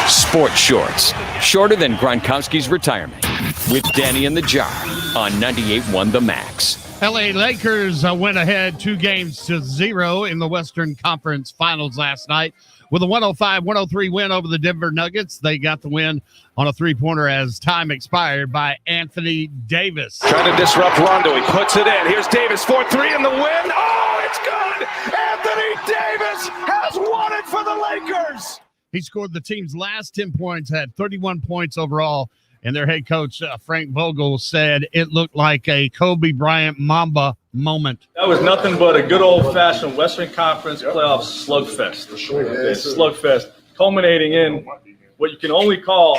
Sports Shorts, shorter than Gronkowski's retirement, with Danny and the Jar on 98.1 The Max. LA Lakers went ahead 2-0 in the Western Conference Finals last night with a 105-103 win over the Denver Nuggets. They got the win on a three-pointer as time expired by Anthony Davis. Trying to disrupt Rondo. He puts it in. Here's Davis, 4-3 in the win. Oh, it's good. Anthony Davis has won it for the Lakers. He scored the team's last 10 points, had 31 points overall, and their head coach, Frank Vogel, said it looked like a Kobe Bryant Mamba moment. That was nothing but a good old-fashioned Western Conference playoff slugfest. Slugfest, culminating in what you can only call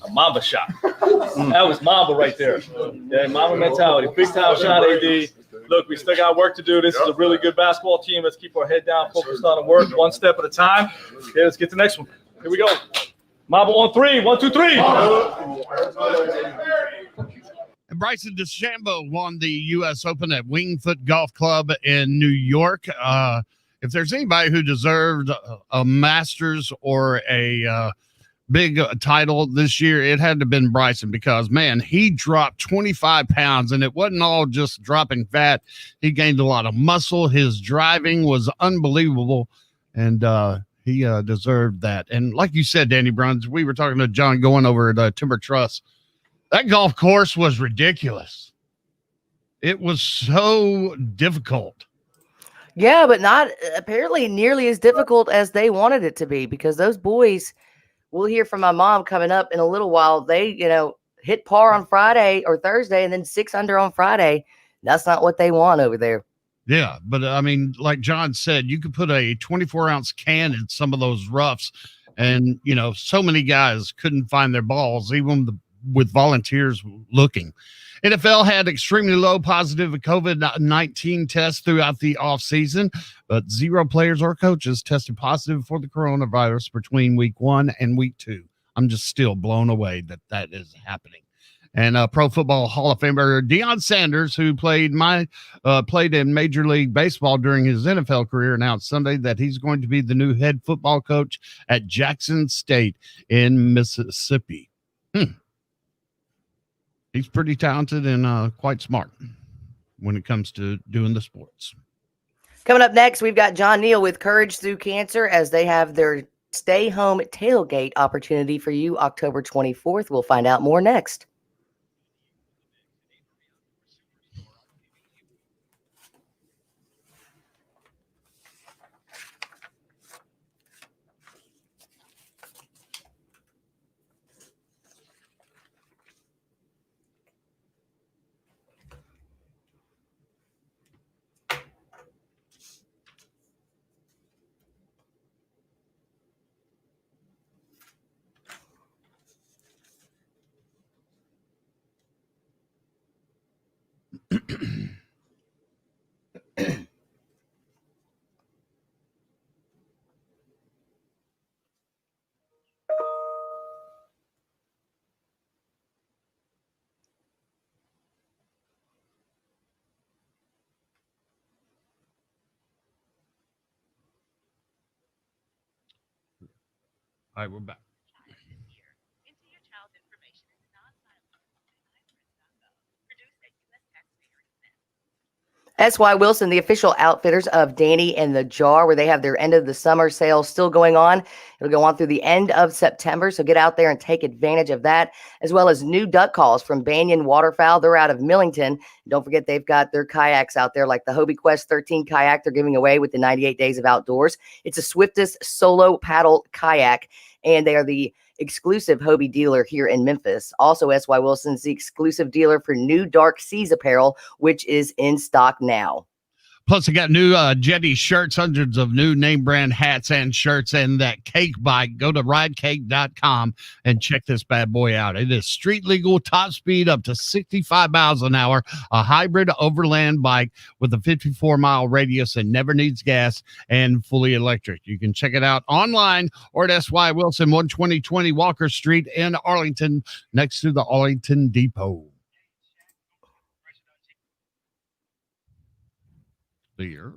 a Mamba shot. That was Mamba right there. Yeah, Mamba mentality. Big-time shot, AD. Look, we still got work to do. This is a really good basketball team. Let's keep our head down, focused on the work, one step at a time. Okay, let's get to the next one. Here we go. Mamba on three. 1, 2, 3. And Bryson DeChambeau won the U.S. Open at Wingfoot Golf Club in New York. If there's anybody who deserved a Masters or a big title this year, it had to have been Bryson, because, man, he dropped 25 pounds, and it wasn't all just dropping fat. He gained a lot of muscle. His driving was unbelievable, and he deserved that. And like you said, Danny Bruns, we were talking to John going over at Timber Trust. That golf course was ridiculous. It was so difficult. Yeah, but not apparently nearly as difficult as they wanted it to be, because those boys, we'll hear from my mom coming up in a little while. They, hit par on Friday or Thursday and then 6 under on Friday. That's not what they want over there. Yeah, but I mean, like John said, you could put a 24-ounce can in some of those roughs, and, so many guys couldn't find their balls, even with volunteers looking. NFL had extremely low positive COVID-19 tests throughout the offseason, but 0 players or coaches tested positive for the coronavirus between week 1 and week 2. I'm just still blown away that is happening. And Pro Football Hall of Famer Deion Sanders, who played in Major League Baseball during his NFL career, announced Sunday that he's going to be the new head football coach at Jackson State in Mississippi. He's pretty talented and quite smart when it comes to doing the sports. Coming up next, we've got John Neal with Courage Through Cancer as they have their Stay Home Tailgate opportunity for you October 24th. We'll find out more next. All right, we're back. S.Y. Wilson, the official outfitters of Danny and the Jar, where they have their end of the summer sale still going on. It'll go on through the end of September, so get out there and take advantage of that, as well as new duck calls from Banyan Waterfowl. They're out of Millington. Don't forget, they've got their kayaks out there, like the Hobie Quest 13 kayak they're giving away with the 98 Days of Outdoors. It's the swiftest solo paddle kayak, and they are the exclusive Hobie dealer here in Memphis. Also, S.Y. Wilson's the exclusive dealer for new Dark Seas apparel, which is in stock now. Plus, I got new Jetty shirts, hundreds of new name brand hats and shirts, and that cake bike. Go to ridecake.com and check this bad boy out. It is street legal, top speed up to 65 miles an hour, a hybrid overland bike with a 54-mile radius and never needs gas and fully electric. You can check it out online or at S.Y. Wilson, 12020 Walker Street in Arlington, next to the Arlington Depot. Here.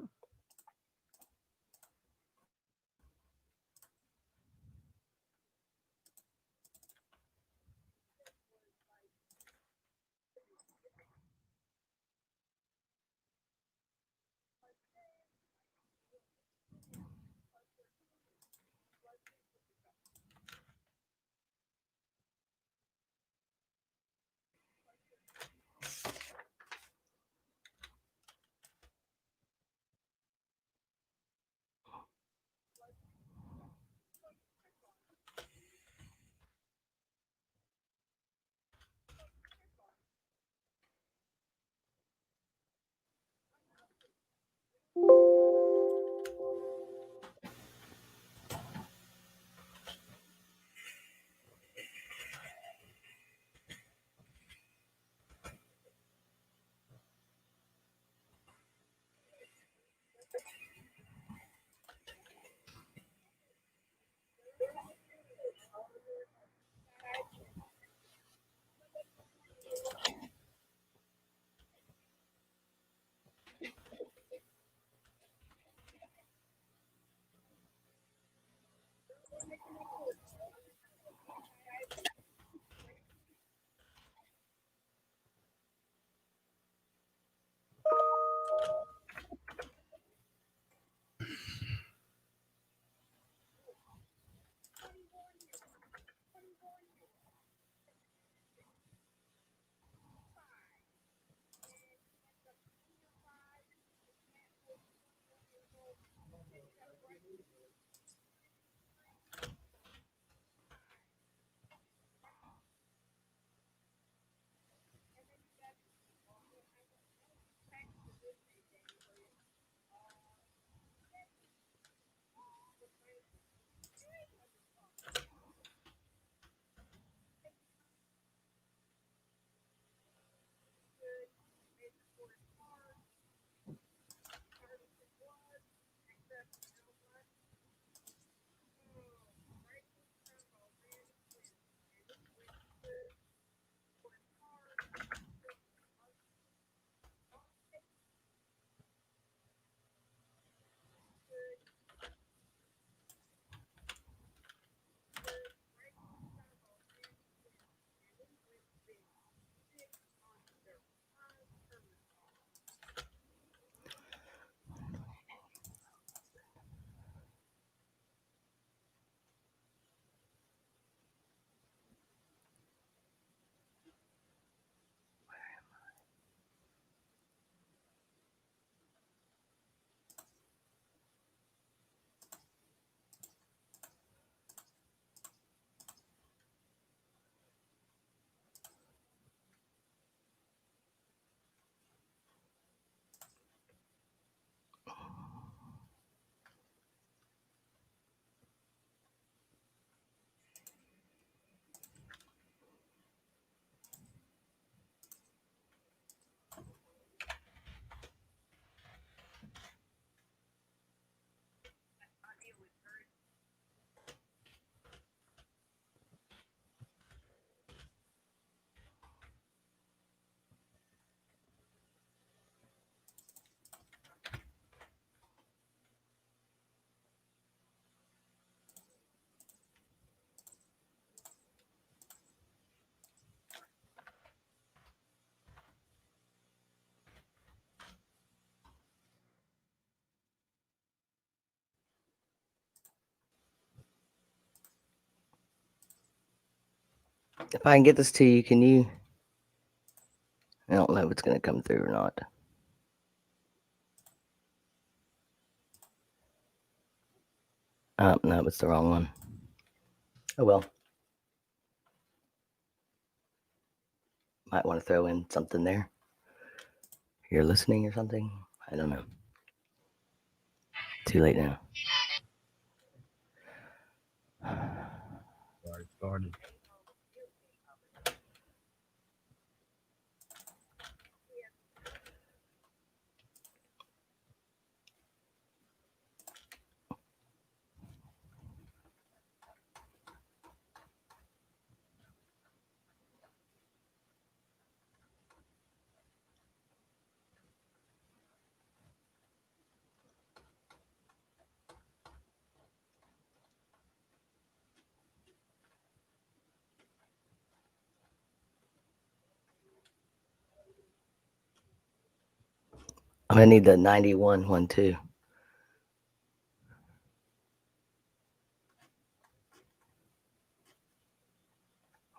If I can get this to you, can you? I don't know if it's going to come through or not. No, it's the wrong one. Oh well. Might want to throw in something there. You're listening or something? I don't know. Too late now. Sorry, started. I'm going to need the 91 one too.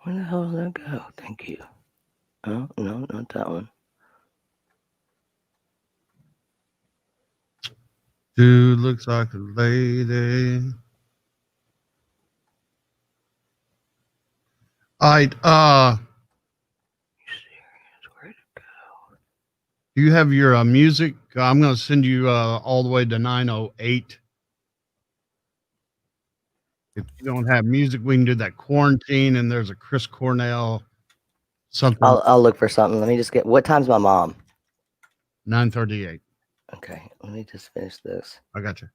Where the hell did that go? Thank you. Oh, no, not that one. Dude looks like a lady. All right. Do you have your music? I'm going to send you all the way to 908. If you don't have music, we can do that quarantine. And there's a Chris Cornell something. I'll look for something. Let me just get. What time's my mom? 9:38. Okay, let me just finish this. I got you.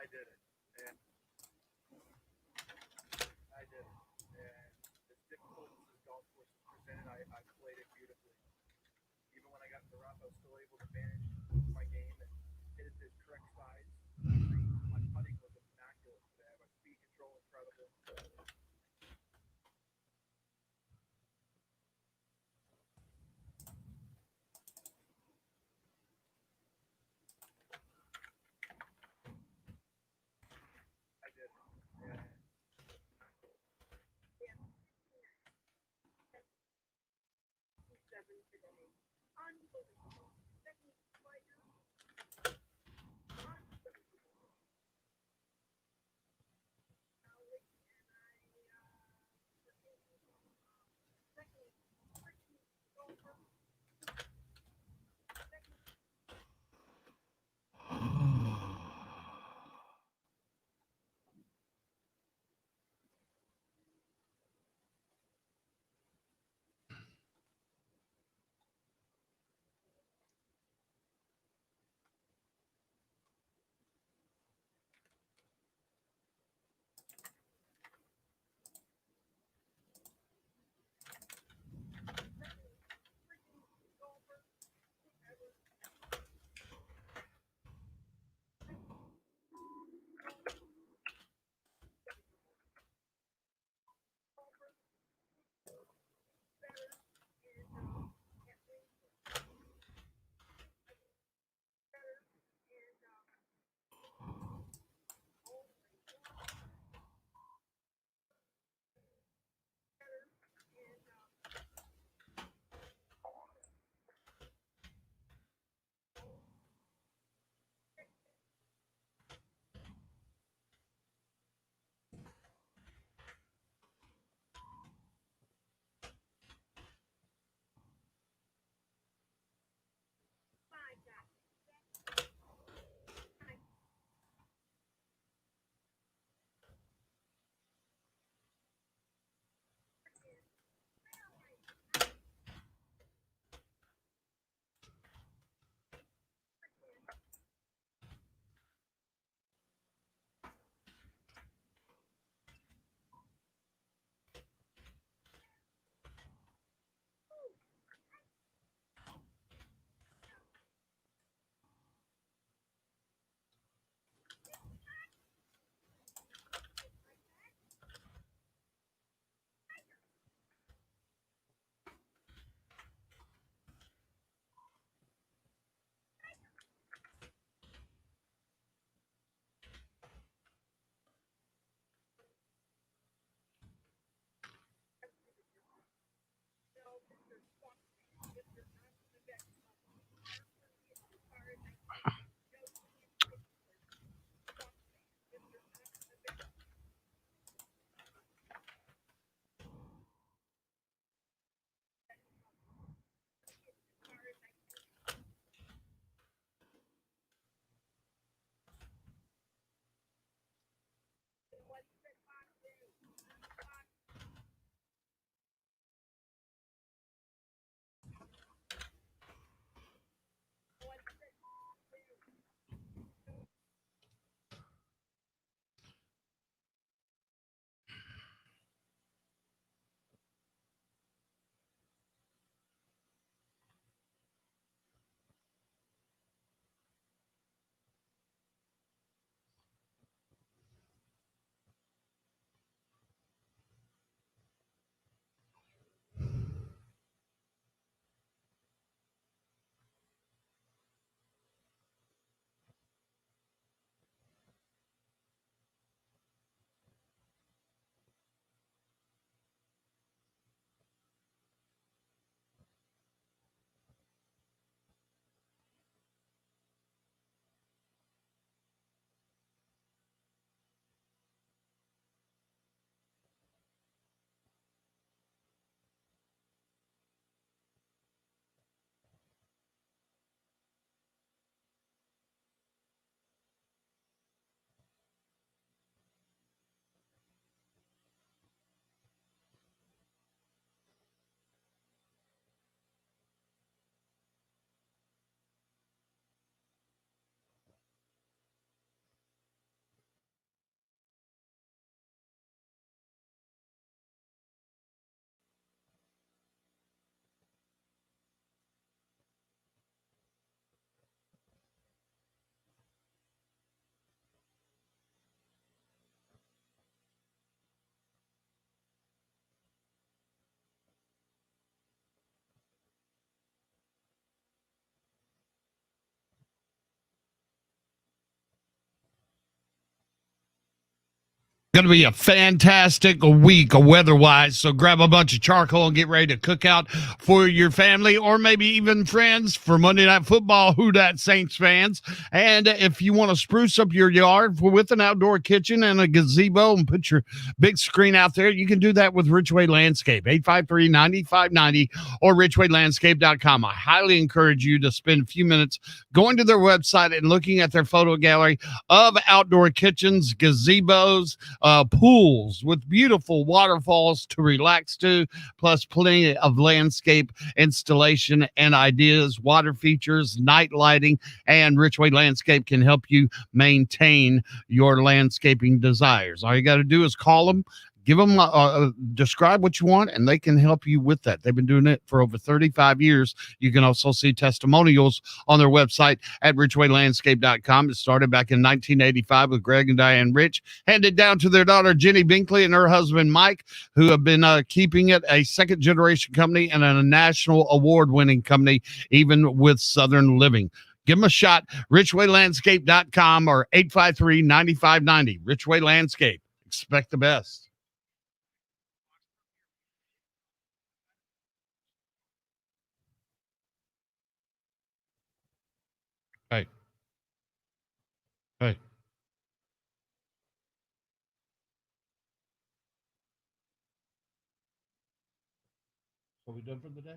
I did it. And I did it. And as difficult as this golf course presented, I played it beautifully. Even when I got to the rough, I was still able to manage my game and hit it the correct size. My putting was immaculate today. My speed control incredible. I did it. Yeah. Going to be a fantastic week weather-wise, so grab a bunch of charcoal and get ready to cook out for your family or maybe even friends for Monday Night Football, Who Dat Saints fans. And if you want to spruce up your yard with an outdoor kitchen and a gazebo and put your big screen out there, you can do that with Richway Landscape, 853-9590 or richwaylandscape.com. I highly encourage you to spend a few minutes going to their website and looking at their photo gallery of outdoor kitchens, gazebos, pools with beautiful waterfalls to relax to, plus plenty of landscape installation and ideas, water features, night lighting, and Richway Landscape can help you maintain your landscaping desires. All you got to do is call them, give them, describe what you want, and they can help you with that. They've been doing it for over 35 years. You can also see testimonials on their website at richwaylandscape.com. It started back in 1985 with Greg and Diane Rich, handed down to their daughter, Jenny Binkley, and her husband, Mike, who have been keeping it a second-generation company and a national award-winning company, even with Southern Living. Give them a shot, richwaylandscape.com or 853-9590. Richway Landscape. Expect the best. Hey. Hey. Are we done for the day?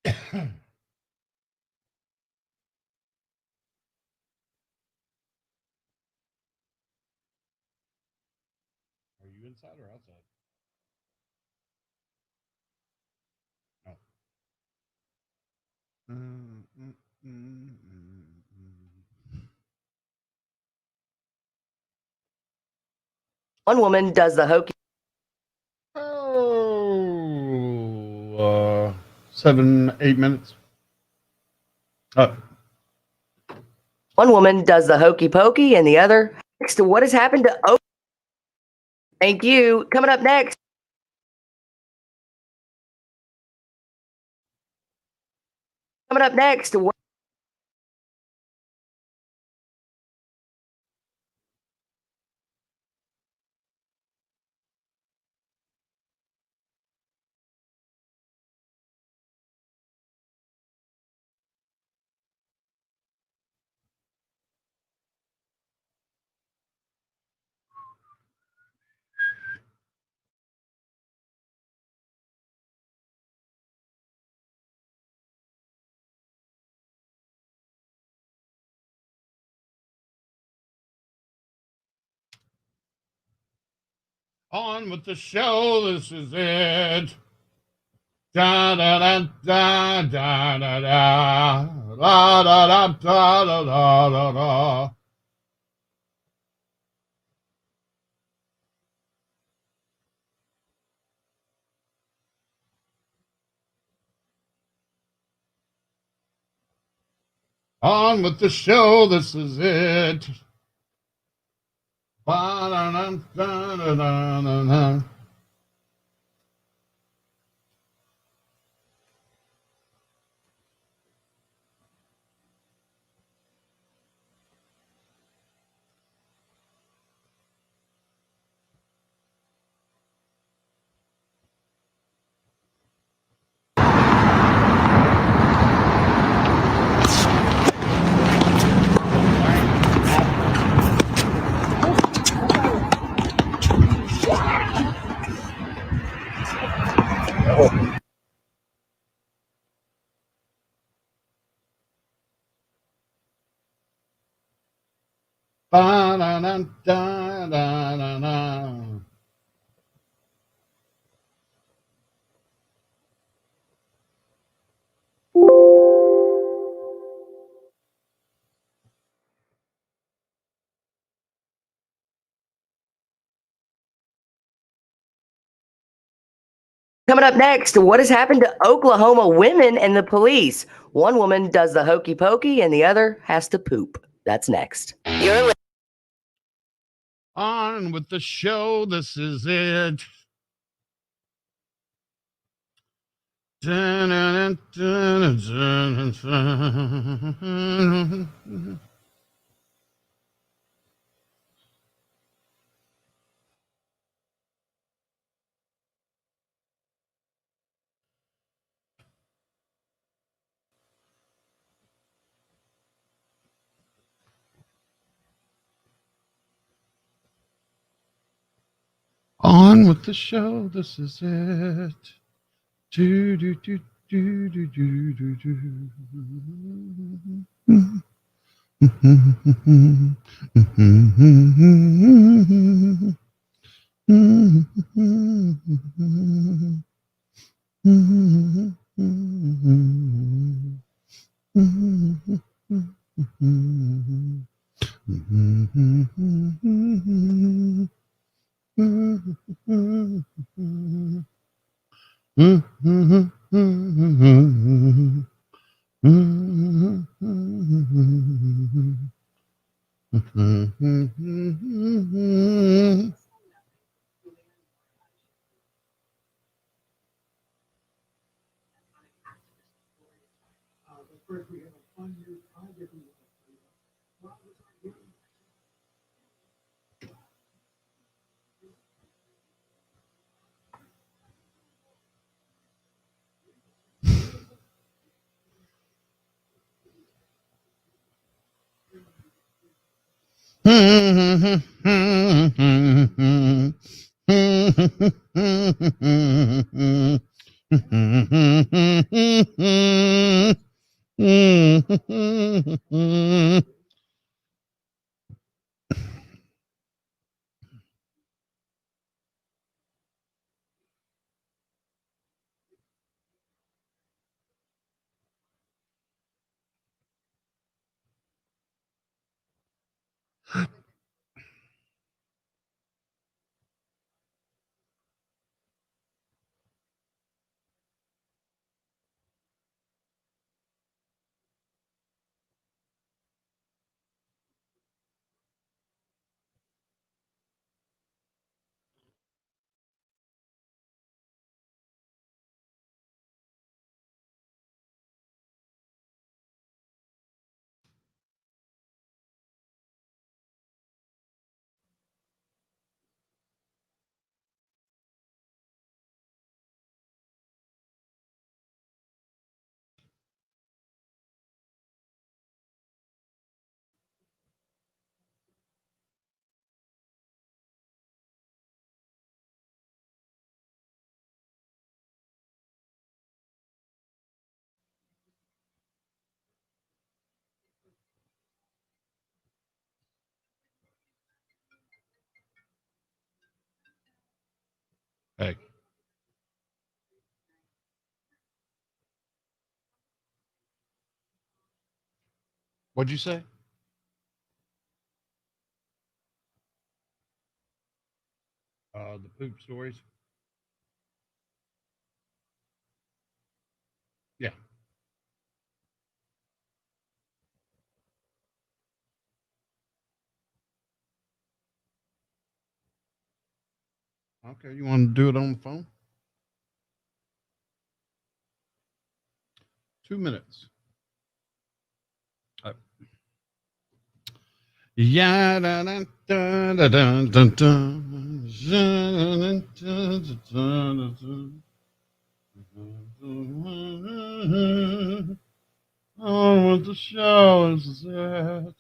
Are you inside or outside? No. One woman does the hokey. 7-8 minutes. One woman does the hokey pokey, and the other next to what has happened to. Oh, thank you. Coming up next. Coming up next. On with the show. This is it. Da da da da da da da da da da da da da da. On with the show. This is it. Ba da da da da da da. Ba da da da da da da. Coming up next, what has happened to Oklahoma women and the police? One woman does the hokey pokey and the other has to poop. That's next. On with the show. This is it. Da, da, da, da, da, da, da. On with the show. This is it. Do, do, do, do, do, do, do, do. Hey. What'd you say? The poop stories. Yeah. Okay, you want to do it on the phone? 2 minutes. Yeah, da, da, da, da, da, da, da. Oh, what the show is that?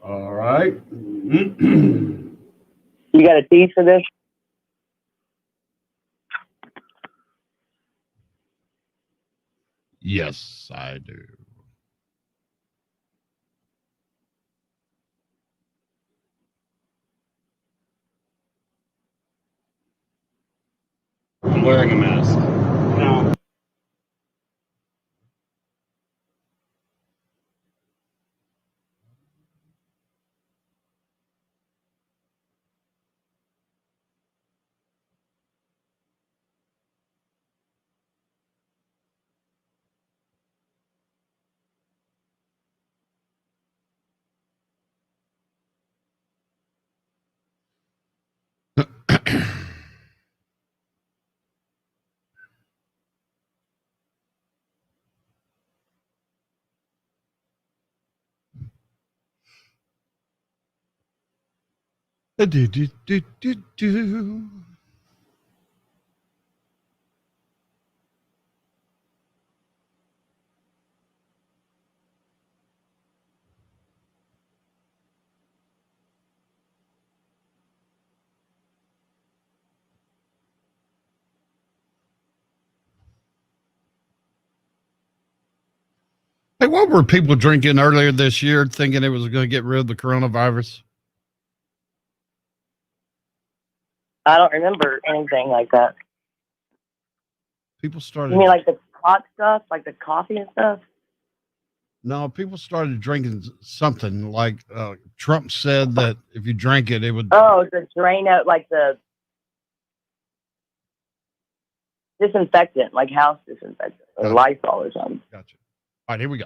All right. You got a tease for this? Yes, I do. I'm wearing a mask. No. Do, do, do, do, do. Hey, what were people drinking earlier this year thinking it was going to get rid of the coronavirus? I don't remember anything like that. People started. You mean like the hot stuff, like the coffee and stuff? No, people started drinking something like Trump said that if you drank it, it would. Oh, the drain out, like the disinfectant, like house disinfectant, or Lysol or something. Gotcha. All right, here we go.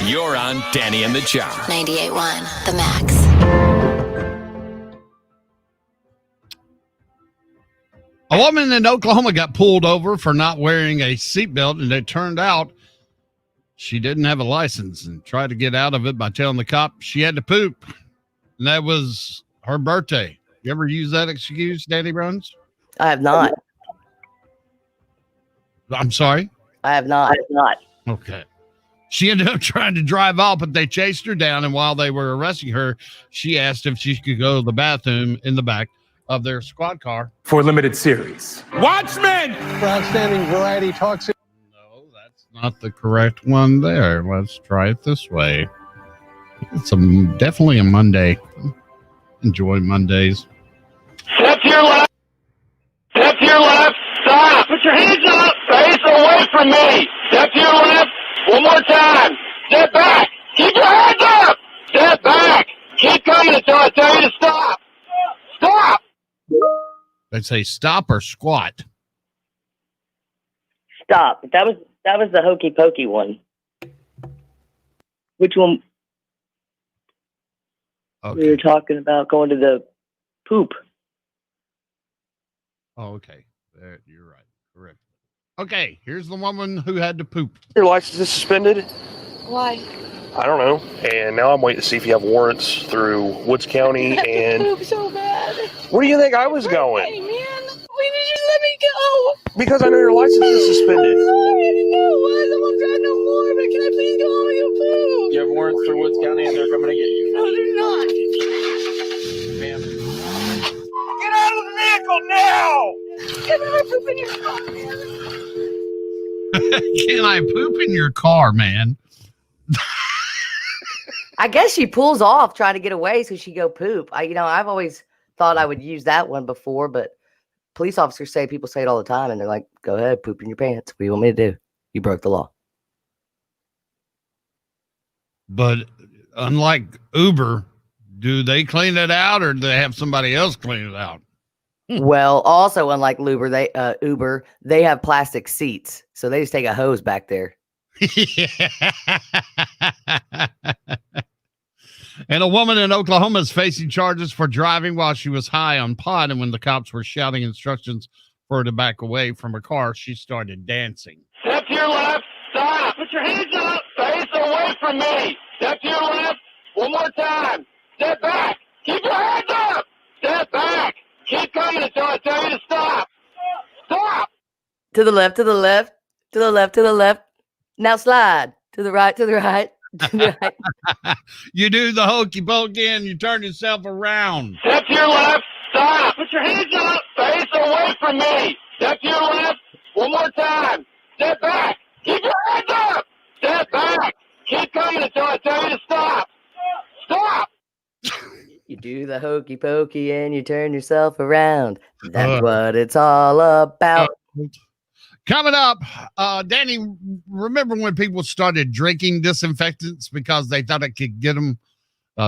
You're on Danny and the Jar. 98.1 The Max. A woman in Oklahoma got pulled over for not wearing a seatbelt, and it turned out she didn't have a license and tried to get out of it by telling the cop she had to poop. And that was her birthday. You ever use that excuse, Danny Bruns? I have not. I'm sorry? I have not. I have not. Okay. She ended up trying to drive off, but they chased her down. And while they were arresting her, she asked if she could go to the bathroom in the back of their squad car. For a limited series. Watchmen! For outstanding variety talks. No, that's not the correct one there. Let's try it this way. It's definitely a Monday. Enjoy Mondays. Step to your left. Step to your left. Stop. Put your hands up. Face away from me. Step to your left. One more time. Step back. Keep your hands up. Step back. Keep coming until I tell you to stop. Stop. They say stop or squat. Stop. That was the hokey pokey one. Which one? Okay. We were talking about going to the poop. Oh, okay. There, you're right. Correct. Okay, here's the woman who had to poop. Your license is suspended? Why? I don't know. And now I'm waiting to see if you have warrants through Woods County. And Poop so bad. where do you think I was going? Hey, man. Why did you let me go? Because I know your license is suspended. I didn't know. I don't want to drive no more, but can I please go home and go poop? You have warrants for Woods County and they're coming to get you. No, they're not. Ma'am. Get out of the vehicle now. Get out of poop in your car, man. Can I poop in your car, man? I guess she pulls off trying to get away so she go poop. I've always thought I would use that one before, but police officers say people say it all the time, and they're like, "Go ahead, poop in your pants. What do you want me to do? You broke the law." But unlike Uber, do they clean it out or do they have somebody else clean it out? Well, also unlike Uber, they have plastic seats, so they just take a hose back there. And a woman in Oklahoma is facing charges for driving while she was high on pot. And when the cops were shouting instructions for her to back away from her car, she started dancing. Step to your left. Stop. Put your hands up. Face away from me. Step to your left. One more time. Step back. Keep your hands up. Step back. Keep coming until I tell you to stop. Stop. To the left, to the left, to the left, to the left. Now slide. To the right, to the right. To the right. You do the hokey pokey and you turn yourself around. Step to your left. Stop. Put your hands up. Face away from me. Step to your left. One more time. Step back. Keep your hands up. Step back. Keep coming until I tell you to stop. Stop. You do the hokey pokey and you turn yourself around. That's what it's all about. Coming up, Danny, remember when people started drinking disinfectants because they thought it could get them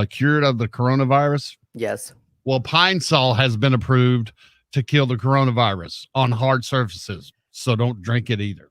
cured of the coronavirus? Yes. Well, Pine Sol has been approved to kill the coronavirus on hard surfaces, so don't drink it either.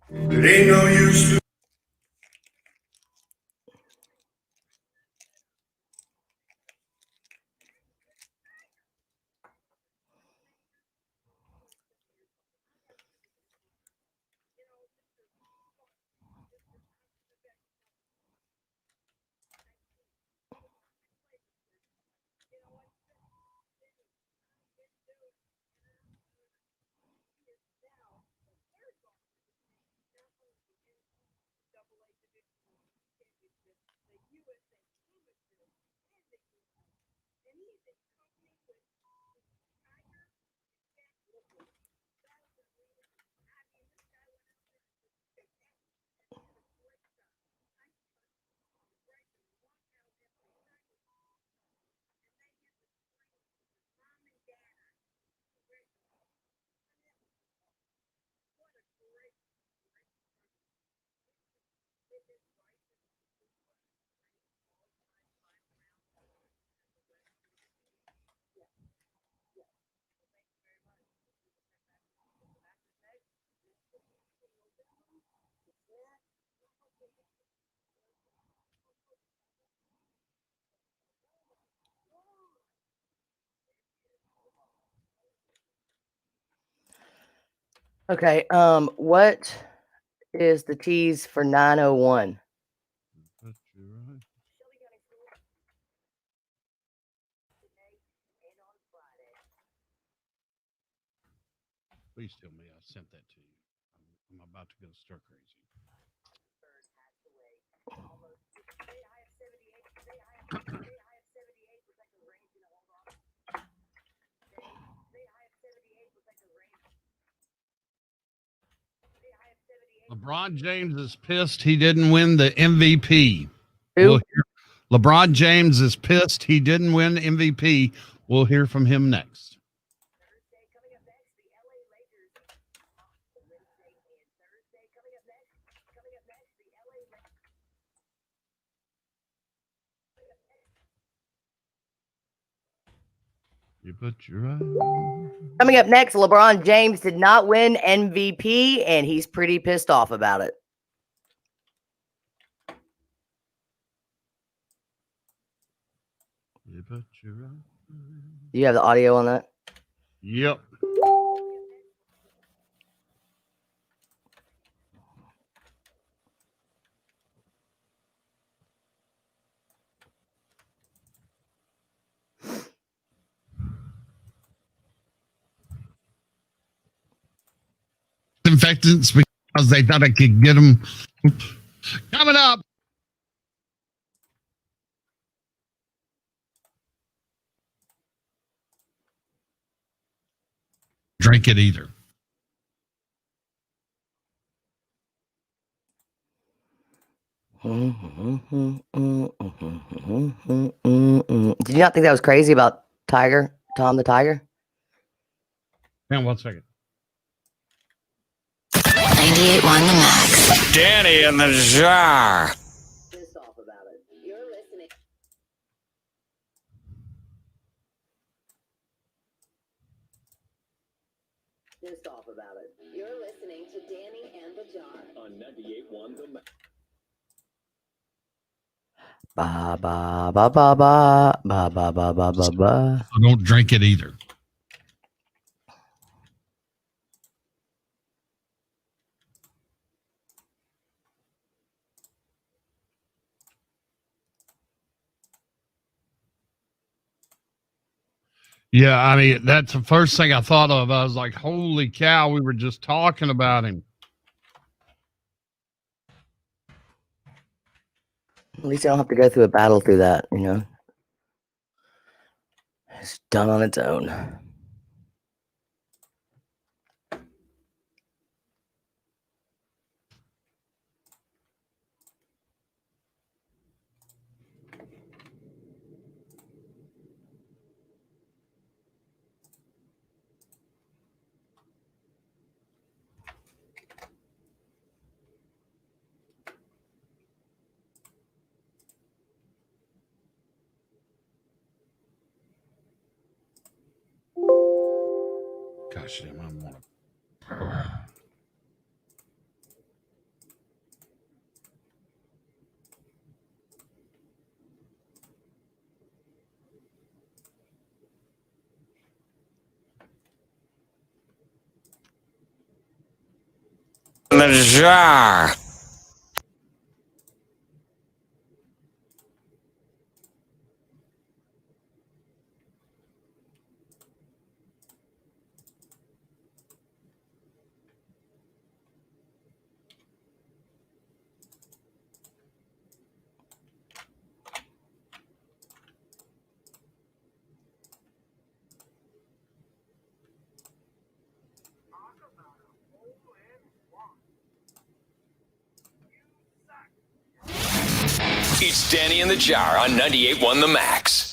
It ain't no use to. Okay. What is the tease for 901? Please tell me I sent that to you. I'm about to go stir crazy. LeBron James is pissed he didn't win the MVP. Who? LeBron James is pissed he didn't win MVP. We'll hear from him next. You put your eye. Coming up next, LeBron James did not win MVP, and he's pretty pissed off about it. You put your eye. Do you have the audio on that? Yep. Disinfectants because they thought I could get them. Coming up. Drink it either. Did you not think that was crazy about Tiger, Tom the Tiger? Hang on 1 second. 98.1 The Max. Danny in the jar. Pissed off about it. You're listening. Pissed off about it. You're listening to Danny and the Jar. On 98.1 The Max. Ba ba ba ba ba ba ba ba ba ba ba. So don't drink it either. Yeah, I mean, that's the first thing I thought of. I was like, holy cow, we were just talking about him. At least I don't have to go through a battle through that, you know? It's done on its own. Gosh, damn, I want to. In the jar. It's Danny in the Jar on 98.1 The Max.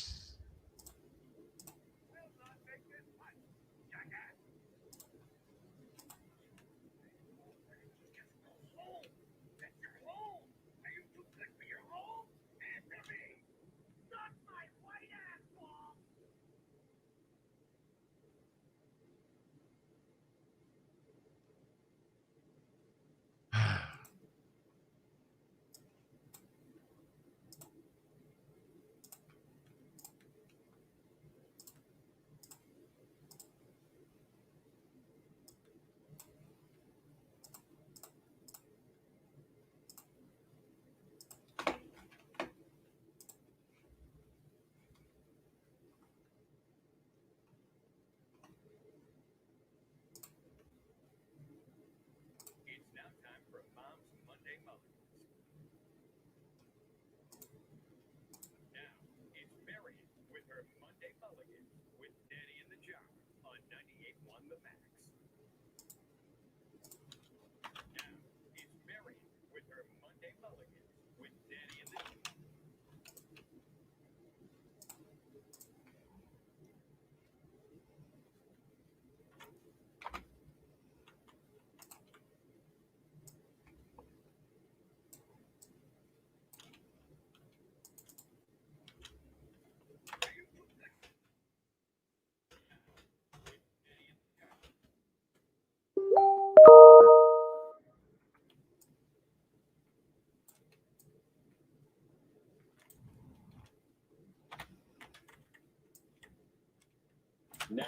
Now,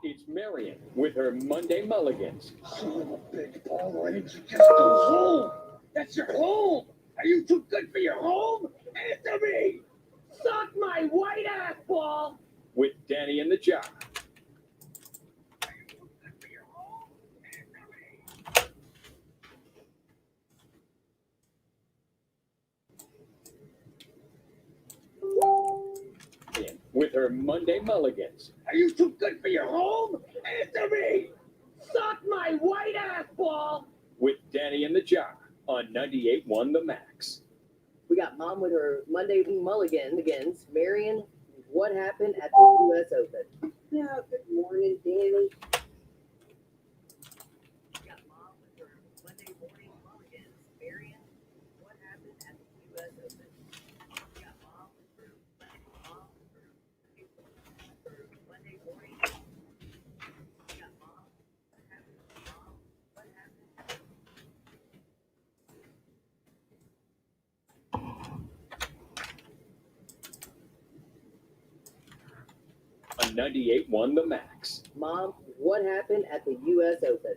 it's Marion with her Monday Mulligans. Son of a big ball, why didn't you just go home? That's your home. Are you too good for your home? Answer me. Suck my white ass ball. With Danny and the Jar. With her Monday Mulligans. Are you too good for your home? Answer me. Suck my white ass ball. With Danny and the Jar on 98.1 The Max. We got Mom with her Monday Mulligans. Marion, what happened at the U.S. Open? Yeah, good morning, Danny. We got Mom with her Monday morning Mulligans. Marion, what happened at the U.S. Open? We got Mom with her Monday morning. We got Mom. What happened? Mom, what happened? On 98.1 The Max. Mom, what happened at the U.S. Open?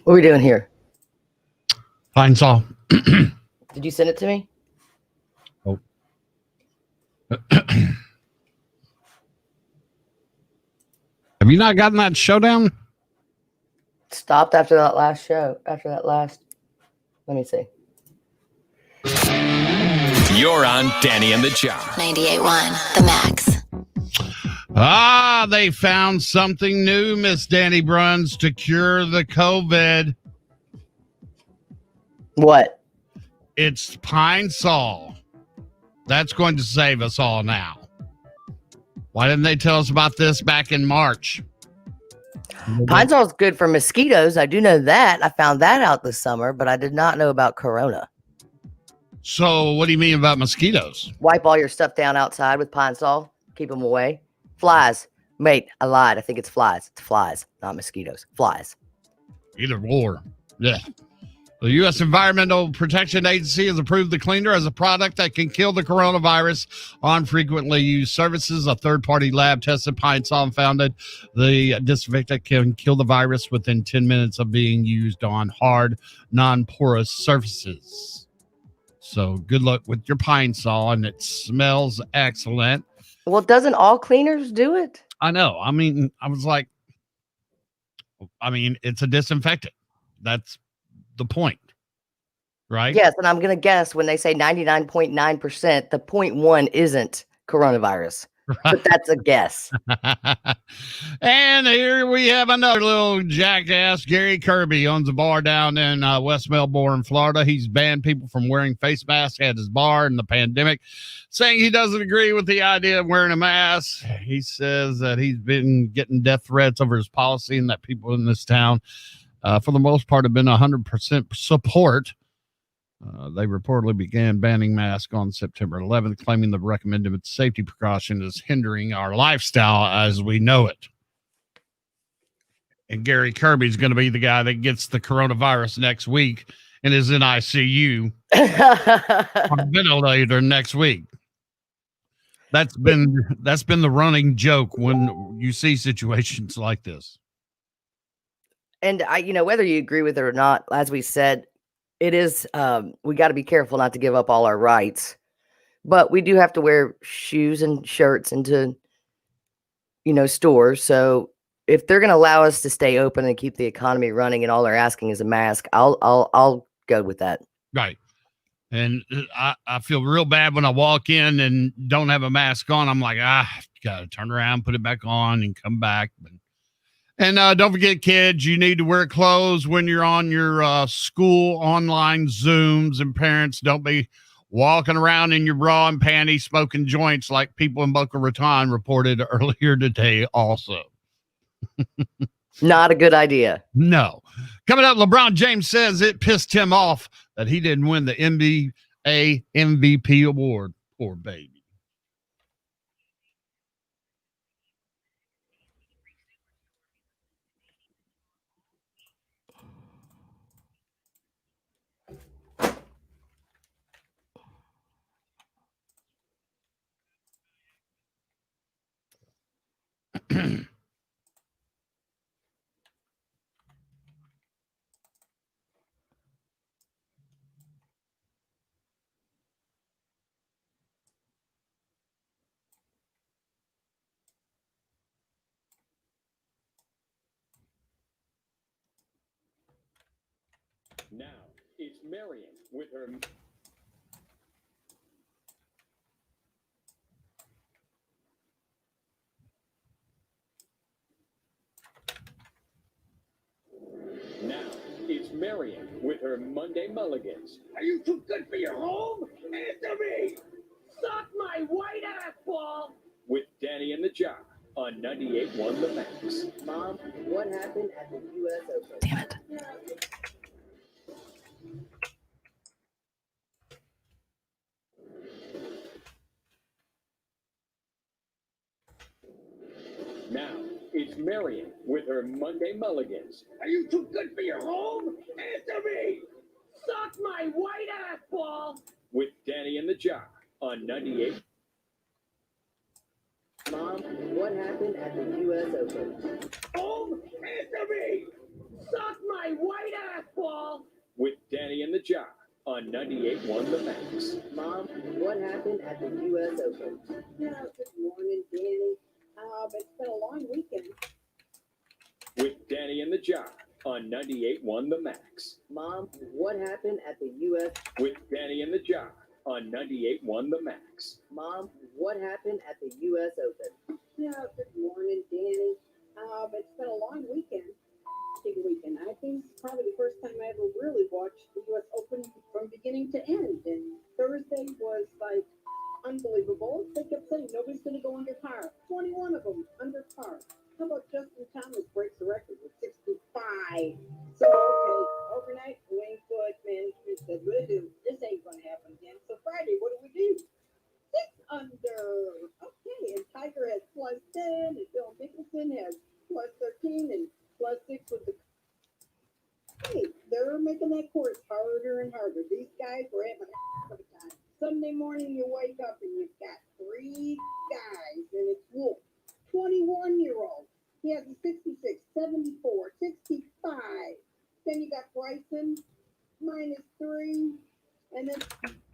What are we doing here? Fine saw. Did you send it to me? Oh. Have you not gotten that showdown? Stopped after that last show. Let me see. You're on Danny and the Jar. 98.1 The Max. Ah, they found something new, Miss Danny Bruns, to cure the COVID. What? It's Pine Sol. That's going to save us all now. Why didn't they tell us about this back in March? Pine Sol is good for mosquitoes. I do know that. I found that out this summer, but I did not know about Corona. So what do you mean about mosquitoes? Wipe all your stuff down outside with Pine Sol. Keep them away. Flies. Mate, I lied. I think it's flies. It's flies, not mosquitoes. Flies. Either or. Yeah. The U.S. Environmental Protection Agency has approved the cleaner as a product that can kill the coronavirus on frequently used surfaces. A third-party lab tested Pine Sol and found that the disinfectant can kill the virus within 10 minutes of being used on hard, non-porous surfaces. So good luck with your Pine Sol, and it smells excellent. Well, doesn't all cleaners do it? I know. I mean, it's a disinfectant. That's the point, right? Yes, and I'm going to guess when they say 99.9%, the 0.1 isn't coronavirus. But that's a guess. And here we have another little jackass. Gary Kirby owns a bar down in West Melbourne, Florida. He's banned people from wearing face masks at his bar in the pandemic, saying he doesn't agree with the idea of wearing a mask. He says that he's been getting death threats over his policy and that people in this town, for the most part, have been 100% support. They reportedly began banning masks on September 11th, claiming the recommended safety precaution is hindering our lifestyle as we know it. And Gary Kirby is going to be the guy that gets the coronavirus next week and is in ICU on a ventilator next week. That's been the running joke when you see situations like this. And whether you agree with it or not, as we said, it is, we got to be careful not to give up all our rights, but we do have to wear shoes and shirts into, stores. So if they're going to allow us to stay open and keep the economy running and all they're asking is a mask, I'll go with that. Right. And I feel real bad when I walk in and don't have a mask on. I'm like, gotta turn around, put it back on and come back. And don't forget, kids, you need to wear clothes when you're on your school online Zooms, and parents, don't be walking around in your bra and panties smoking joints like people in Boca Raton reported earlier today also. Not a good idea. No. Coming up, LeBron James says it pissed him off that he didn't win the NBA MVP award. Poor baby. Now, it's Marion with her... Now, it's Marion with her Monday Mulligans. Are you too good for your home? Answer me! Suck my white ass ball! With Danny and the Jar on 98.1 The Max. Mom, what happened at the U.S. Open? Damn it. Now, it's Marion with her Monday Mulligans. Are you too good for your home? Answer me! Suck my white ass ball! With Danny and the Jar on 98. Mom, what happened at the U.S. Open? Home? Answer me! Suck my white ass ball! With Danny and the Jar on 98.1 The Max. Mom, what happened at the U.S. Open? Yeah, good morning, Danny. It's been a long weekend. With Danny and the Jar on 98.1 The Max. Mom, what happened at the U.S. With Danny and the Jar on 98.1 The Max. Mom, what happened at the U.S. Open? Yeah, good morning, Danny. It's been a long weekend. Big weekend. I think it's probably the first time I ever really watched the U.S. Open from beginning to end. And Thursday was like unbelievable. They kept saying nobody's going to go under par. 21 of them under par. How about Justin Thomas breaks the record with 65? So, okay, overnight, Wayne Foot management said, we'll do. This ain't going to happen again. So Friday, what do? 6 under. Okay, and Tiger has plus 10, and Phil Mickelson has plus 13, and plus 6 with the... Hey, they're making that course harder and harder. These guys were having a time. Sunday morning, you wake up and you've got 3 guys, and it's Wolf, 21-year-old. He has a 66, 74, 65. Then you got Bryson, -3. And then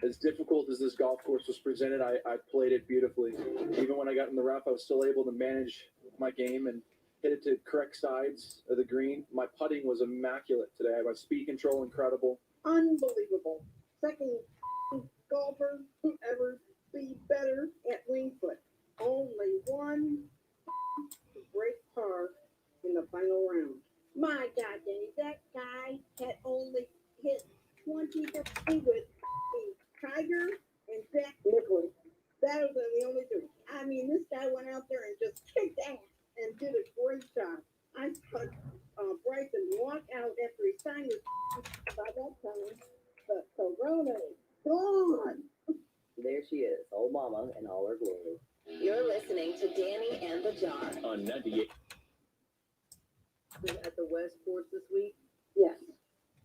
as difficult as this golf course was presented, I played it beautifully. Even when I got in the rough, I was still able to manage my game and hit it to correct sides of the green. My putting was immaculate today. My speed control incredible. unbelievable. Second golfer to ever be better at Wingfoot. Only one to break par in the final round. My God, Danny, that guy had only hit 20 with Tiger and Jack Nicklaus. That was the only two. I mean, this guy went out there and just kicked ass and did a great job. I saw Bryson walk out after he signed his by that time. The Corona is gone. There she is, old mama in all her glory. You're listening to Danny and the Jar. On 98. At the West Course this week? Yes.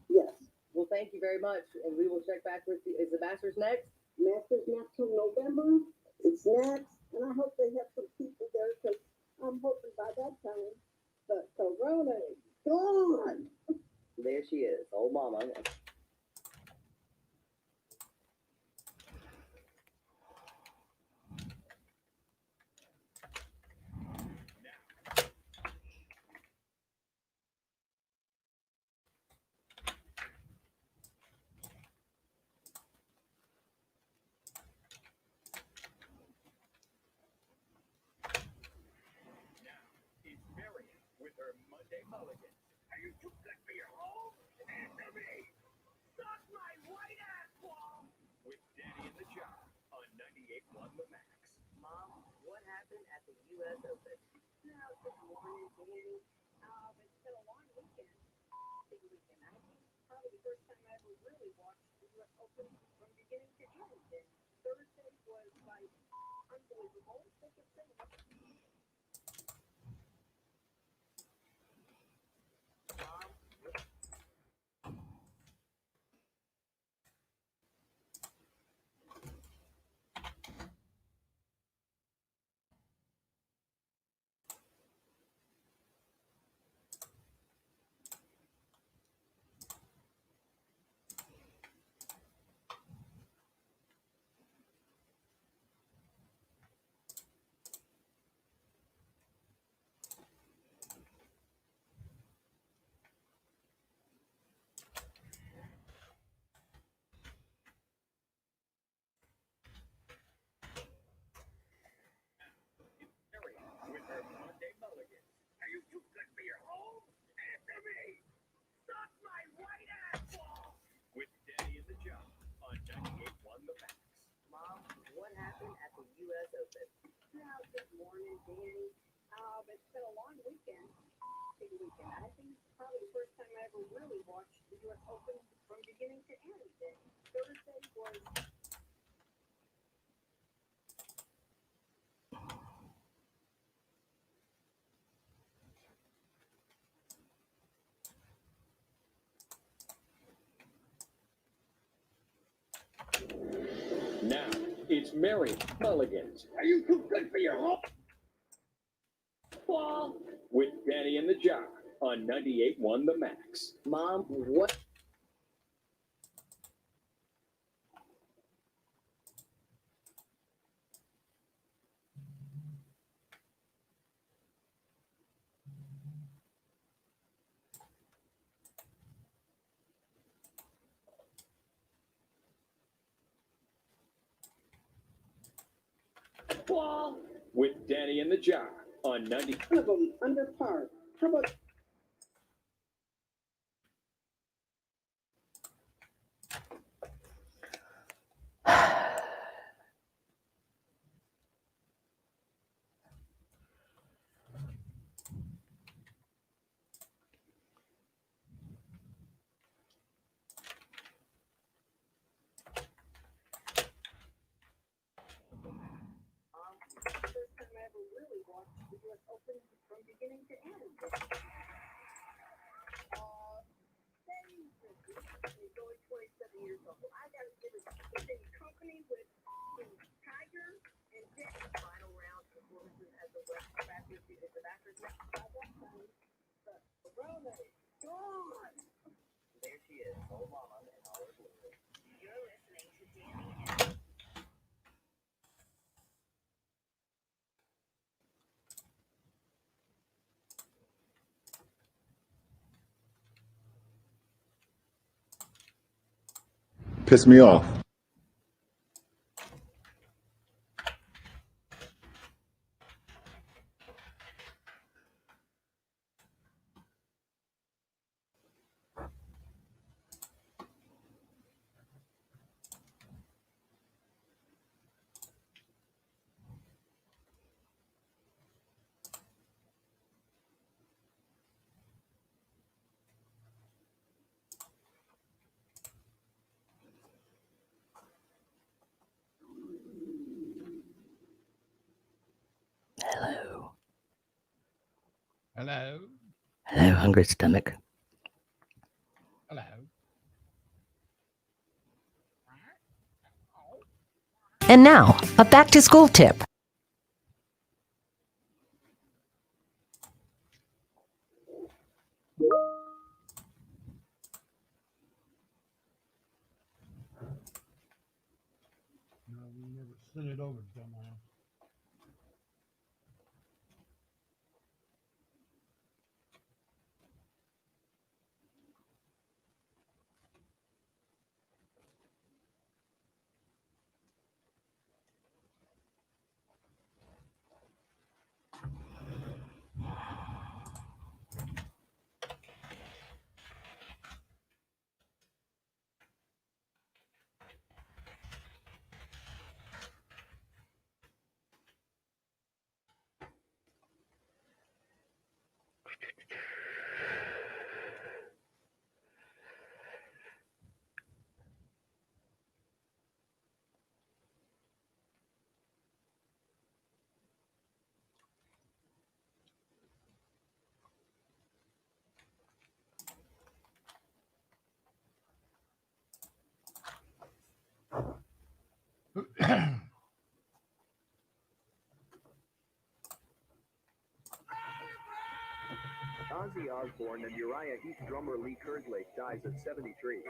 Yes. Well, thank you very much, and we will check back with you. Is the Masters next? Masters not till November. It's next, and I hope they have some people there because I'm hoping by that time the Corona is gone. Monday Mulligan. Are you too good for your home? Answer me! Suck my white ass wall! With Danny and the Job on 98.1 The Max. Mom, what happened at the U.S. Open? Now, good morning, Danny. It's been a long weekend. Big weekend. I think probably the first time I ever really watched the U.S. Open from beginning to end. And Thursday was like unbelievable. Think of things. With her Monday Mulligan. Are you too good for your home? Answer me! Suck my white ass wall! With Danny and the Job on 98.1 The Max. Mom, what happened at the U.S. Open? Now, good morning, Danny. It's been a long weekend. Big weekend. I think probably the first time I ever really watched the U.S. Open from beginning to end. And Thursday was Now, it's Mary Mulligan's. Are you too good for your home? Wall! With Danny and the Job on 98.1 The Max. Mom, what? Wall! With Danny and the Job on 90. one of them under par. How about first time I ever really watched the U.S. Open from beginning to end? He's only 27 years old. I got to give it company with Tiger and Dick. Final round performances at the West Raptors at the Raptors. Corona is gone. There she is, old mama and all her glory. You're listening to Danny and Piss me off. Hello. Hello. Hello, hungry stomach. Hello. And now, a back to school tip. No, we never sent it over, dumbass. Ozzy Osbourne, and Uriah Heep drummer Lee Kerslake dies at 73.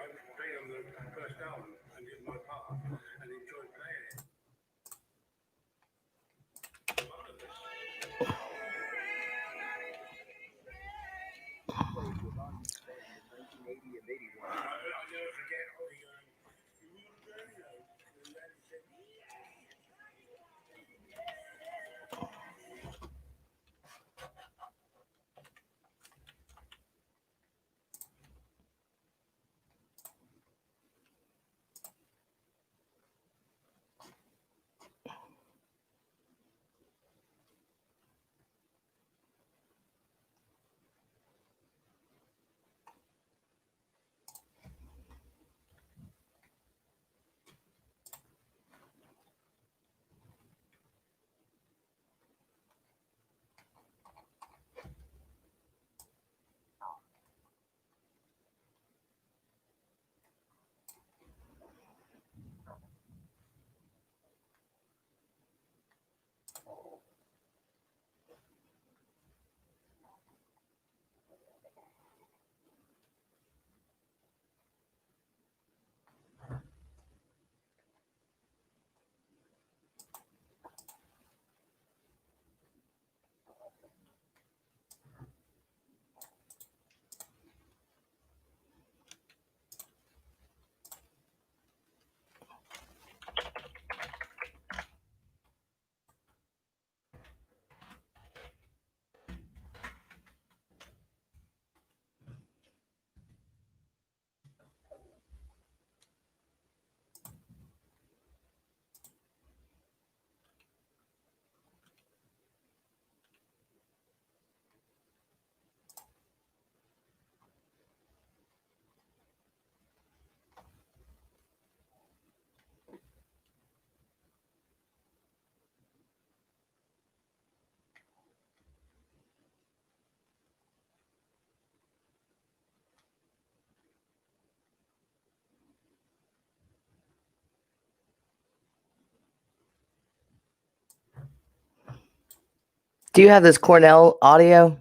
Do you have this Cornell audio?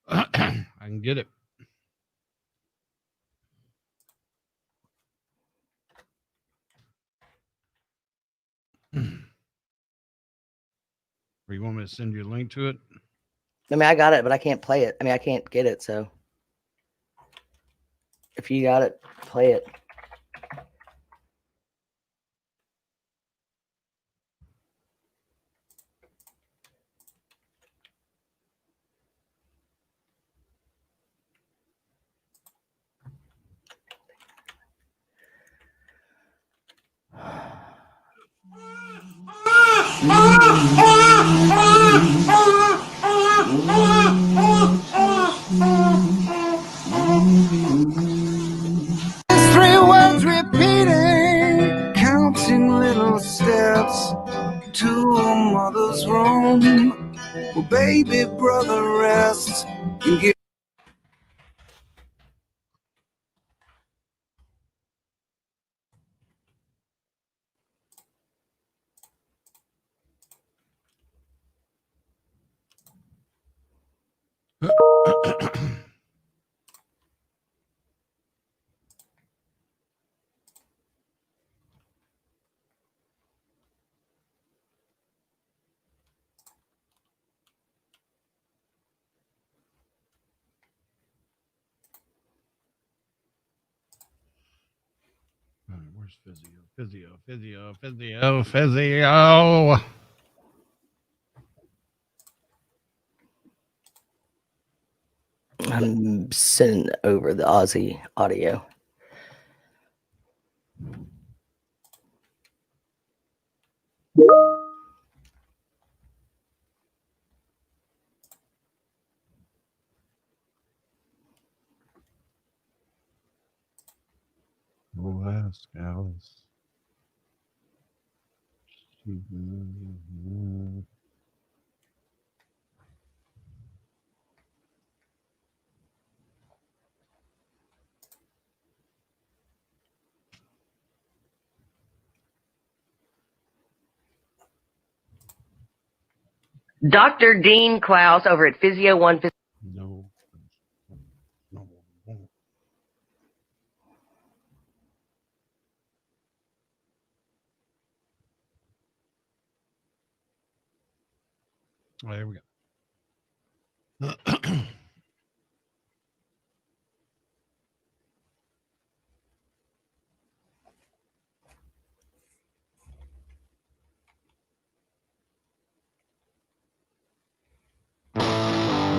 I can get it. Or you want me to send you a link to it? I mean, I got it, but I can't play it. I mean, I can't get it. So if you got it, play it. Three words repeating, counting little steps to a mother's room. Well, baby brother rests and get. Where's physio? I'm sending over the Aussie audio. Oh, ask Alice. Dr. Dean Klaus over at Physio One. No. Oh, there we go.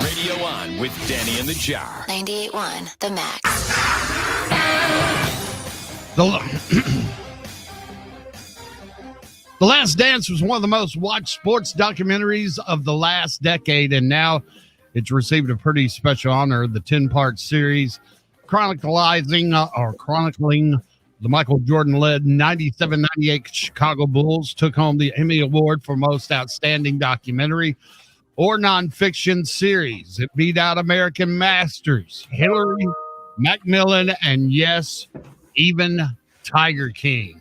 Radio On with Danny and the Jar. 98.1 The Max. The Last Dance was one of the most watched sports documentaries of the last decade, and now it's received a pretty special honor. The 10-part series chronicling the Michael Jordan-led 97-98 Chicago Bulls took home the Emmy Award for Most Outstanding Documentary or Nonfiction Series. It beat out American Masters, Hillary, Macmillan, and yes, even Tiger King.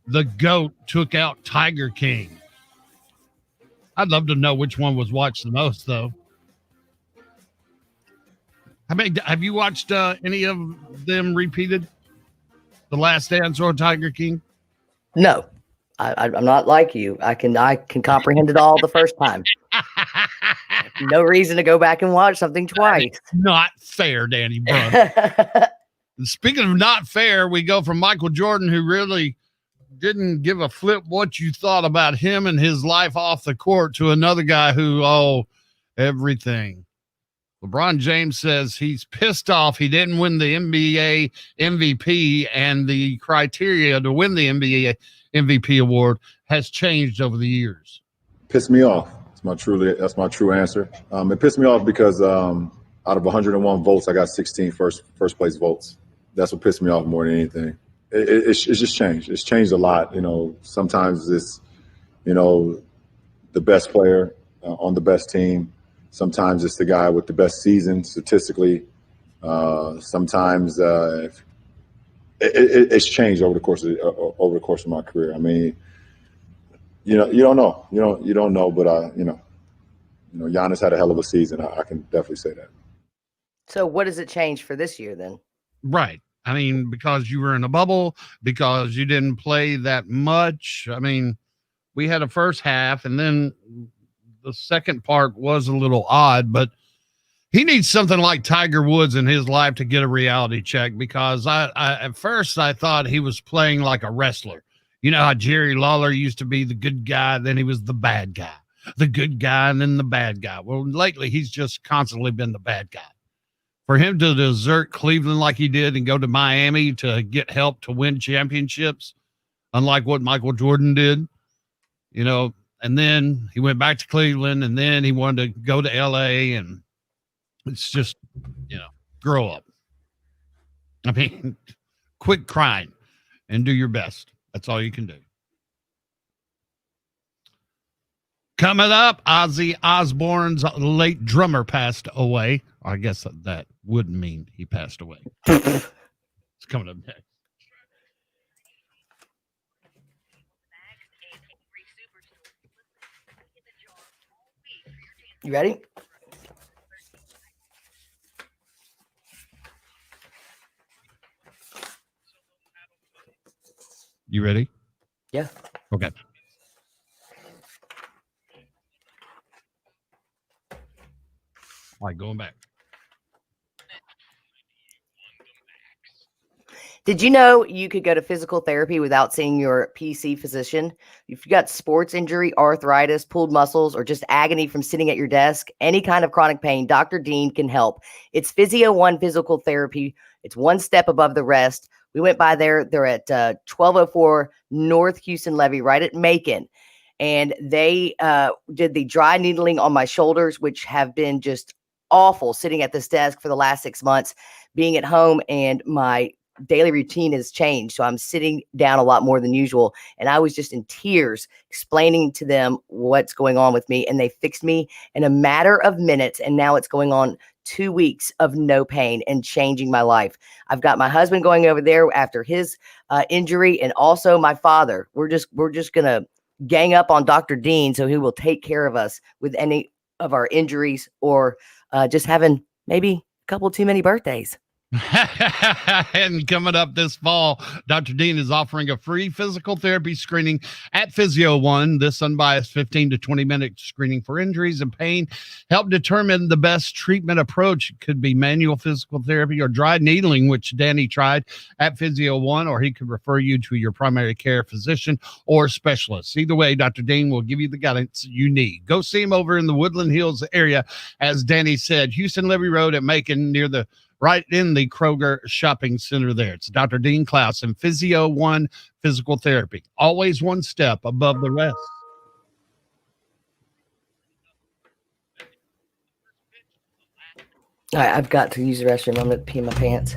The GOAT took out Tiger King. I'd love to know which one was watched the most, though. Have you watched any of them repeated? The Last Dance or Tiger King? No, I'm not like you. I can comprehend it all the first time. No reason to go back and watch something twice. Not fair, Danny, bro. Speaking of not fair, we go from Michael Jordan, who really didn't give a flip what you thought about him and his life off the court, to another guy who, everything. LeBron James says he's pissed off he didn't win the NBA MVP, and the criteria to win the NBA MVP award has changed over the years. Pissed me off. That's my true answer. It pissed me off because out of 101 votes, I got 16 first place votes. That's what pissed me off more than anything. It's just changed. It's changed a lot. Sometimes it's, the best player on the best team. Sometimes it's the guy with the best season statistically. Sometimes it's changed over the course of my career. I mean, you don't know. You don't know, but Giannis had a hell of a season. I can definitely say that. So what does it change for this year then? Right. I mean, because you were in a bubble, because you didn't play that much. I mean, we had a first half, and then the second part was a little odd, but he needs something like Tiger Woods in his life to get a reality check, because I at first I thought he was playing like a wrestler. You know how Jerry Lawler used to be the good guy, then he was the bad guy, the good guy, and then the bad guy. Well, lately he's just constantly been the bad guy. For him to desert Cleveland like he did and go to Miami to get help to win championships, unlike what Michael Jordan did, and then he went back to Cleveland, and then he wanted to go to LA, and it's just, grow up. I mean, quit crying and do your best. That's all you can do. Coming up, Ozzy Osbourne's late drummer passed away. I guess that would mean he passed away. It's coming up next. You ready? You ready? Yeah. Okay. All right, going back. Did you know you could go to physical therapy without seeing your PC physician? If you got sports injury, arthritis, pulled muscles, or just agony from sitting at your desk, any kind of chronic pain, Dr. Dean can help. It's Physio One Physical Therapy. It's one step above the rest. We went by there. They're at 1204 North Houston Levee, right at Macon. And they did the dry needling on my shoulders, which have been just awful sitting at this desk for the last 6 months, being at home, and my daily routine has changed. So I'm sitting down a lot more than usual. And I was just in tears explaining to them what's going on with me. And they fixed me in a matter of minutes. And now it's going on 2 weeks of no pain and changing my life. I've got my husband going over there after his injury, and also my father. We're just going to gang up on Dr. Dean so he will take care of us with any of our injuries or just having maybe a couple too many birthdays. And coming up this fall, Dr. Dean is offering a free physical therapy screening at Physio One. This unbiased 15 to 20-minute screening for injuries and pain help determine the best treatment approach. It could be manual physical therapy or dry needling, which Danny tried at Physio One, or he could refer you to your primary care physician or specialist. Either way, Dr. Dean will give you the guidance you need. Go see him over in the Woodland Hills area, as Danny said, Houston Levy Road at Macon, right in the Kroger shopping center there. It's Dr. Dean Klaus and Physio One Physical Therapy. Always one step above the rest. All right, I've got to use the restroom. I'm going to pee my pants.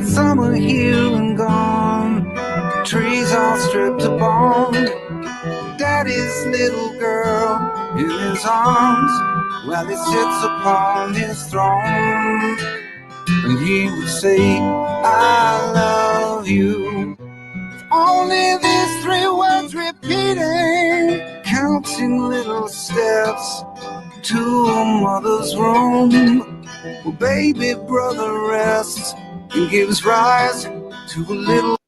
Summer here and gone, trees all stripped to bone. Daddy's little girl in his arms while he sits upon his throne. And he would say, I love you. If only these three words repeating, counting little steps to a mother's room. Well, baby brother rests and gives rise to a little.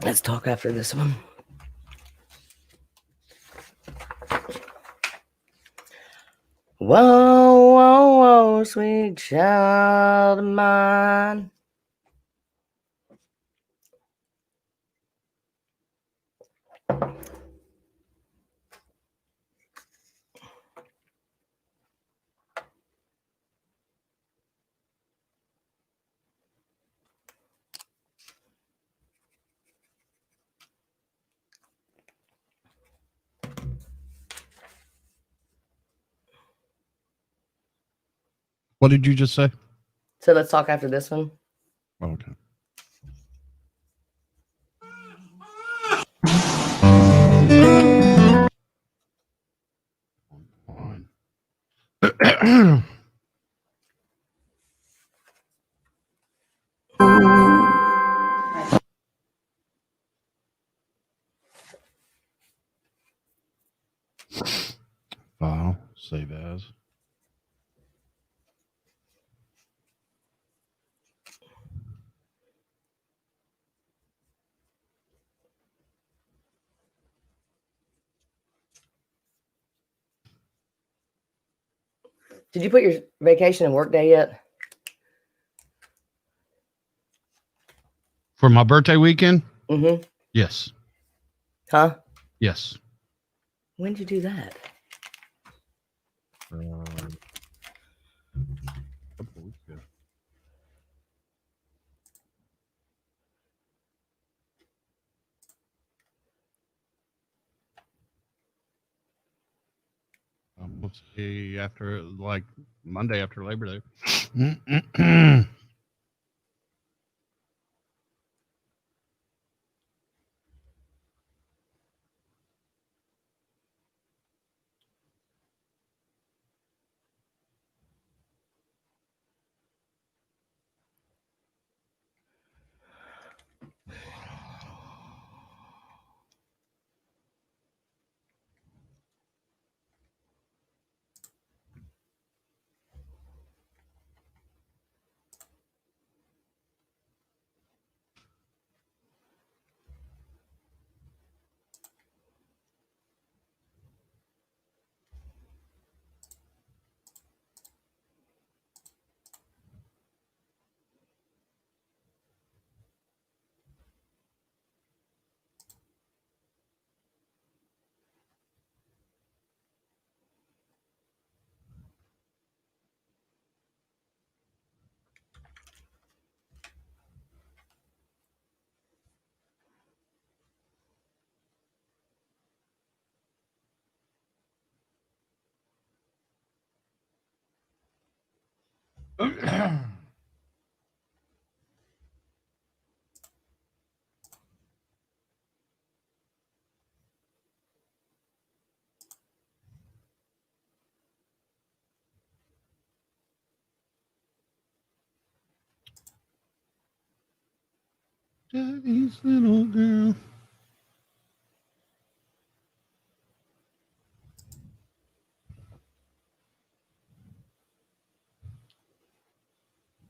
Let's talk after this one. Whoa, whoa, whoa, sweet child of mine. What did you just say? So let's talk after this one. Okay. File, save as. Did you put your vacation and work day yet? For my birthday weekend? Mm-hmm. Yes. Huh? Yes. When did you do that? A couple of weeks ago. Let's see, after like Monday after Labor Day. Daddy's little girl.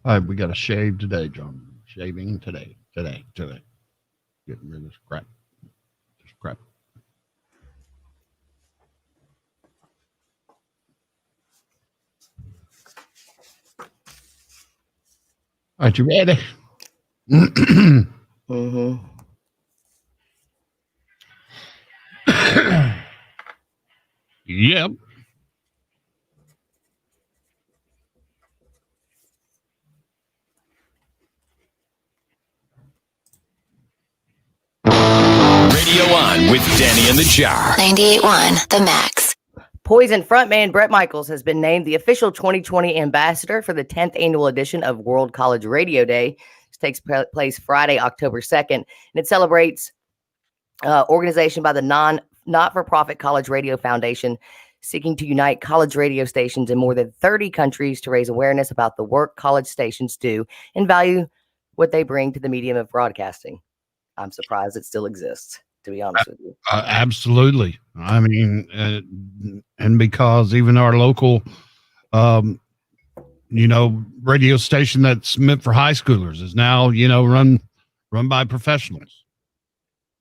All right, we got to shave today, John. Shaving today. Getting rid of this crap. All right, you ready? Mm-hmm. Yep. Radio On with Danny and the Jar. 98.1 The Max. Poison frontman Bret Michaels has been named the official 2020 ambassador for the 10th annual edition of World College Radio Day. This takes place Friday, October 2nd, and it celebrates organization by the not-for-profit College Radio Foundation, seeking to unite college radio stations in more than 30 countries to raise awareness about the work college stations do and value what they bring to the medium of broadcasting. I'm surprised it still exists, to be honest with you. Absolutely. I mean, and because even our local, radio station that's meant for high schoolers is now, run by professionals.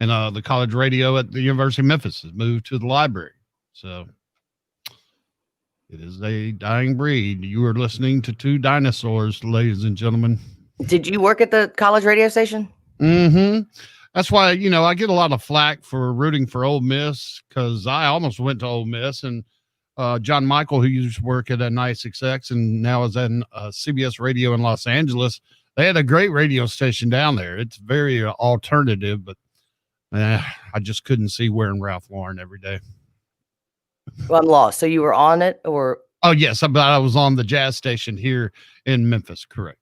And the college radio at the University of Memphis has moved to the library. So it is a dying breed. You are listening to two dinosaurs, ladies and gentlemen. Did you work at the college radio station? Mm-hmm. That's why, I get a lot of flack for rooting for Ole Miss because I almost went to Ole Miss, and John Michael, who used to work at N96 and now is at CBS Radio in Los Angeles, they had a great radio station down there. It's very alternative, but I just couldn't see wearing Ralph Lauren every day. Well, I'm lost. So you were on it, or? Oh, yes. I was on the jazz station here in Memphis. Correct.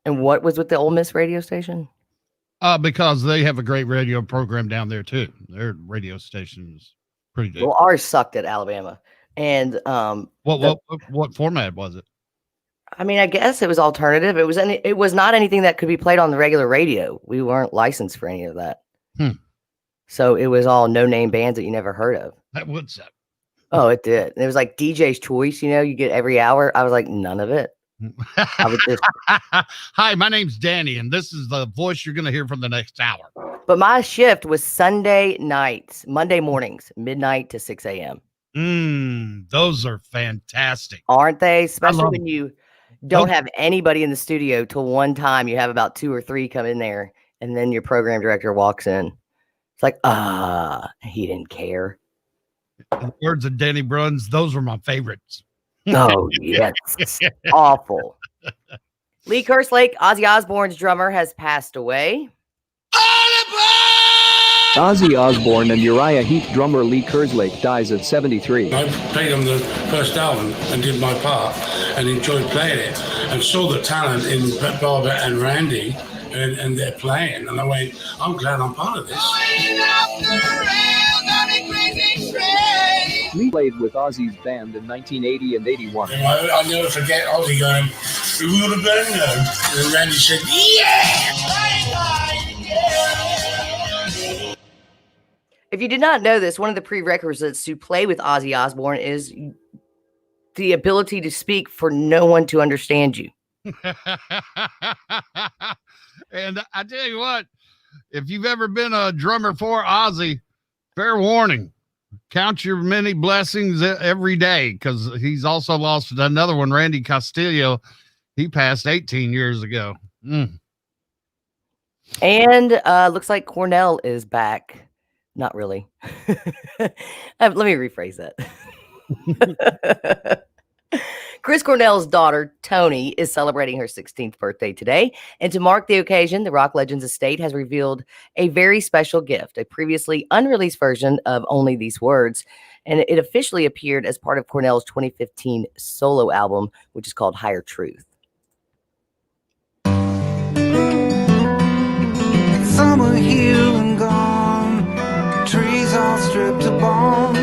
And what was with the Ole Miss radio station? Because they have a great radio program down there too. Their radio station is pretty good. Well, ours sucked at Alabama. And what format was it? I mean, I guess it was alternative. It was not anything that could be played on the regular radio. We weren't licensed for any of that. So it was all no-name bands that you never heard of. That would suck. Oh, it did. It was like DJ's Choice, you get every hour. I was like, none of it. I would just... Hi, my name's Danny, and this is the voice you're going to hear for the next hour. But my shift was Sunday nights, Monday mornings, midnight to 6 a.m. Those are fantastic. Aren't they? Especially when Don't have anybody in the studio till one time. You have about 2 or 3 come in there, and then your program director walks in. It's like, he didn't care. In the words of Danny Bruns, those were my favorites. Oh, yes. Awful. Lee Kerslake, Ozzy Osbourne's drummer, has passed away. Ozzy Osbourne and Uriah Heep drummer Lee Kerslake dies at 73. I played on the first album and did my part and enjoyed playing it and saw the talent in Bob and Randy and they're playing. And I went, I'm glad I'm part of this. Lee played with Ozzy's band in 1980 and 81. And I'll never forget Ozzy going, who would have been there? And Randy said, If you did not know this, one of the prerequisites to play with Ozzy Osbourne is the ability to speak for no one to understand you. And I tell you what, if you've ever been a drummer for Ozzy, fair warning, count your many blessings every day, because he's also lost another one, Randy Castillo. He passed 18 years ago. And looks like Cornell is back. Not really. Let me rephrase that. Chris Cornell's daughter, Tony, is celebrating her 16th birthday today. And to mark the occasion, the Rock Legends estate has revealed a very special gift, a previously unreleased version of Only These Words. And it officially appeared as part of Cornell's 2015 solo album, which is called Higher Truth. Summer here and gone, trees all stripped to bone.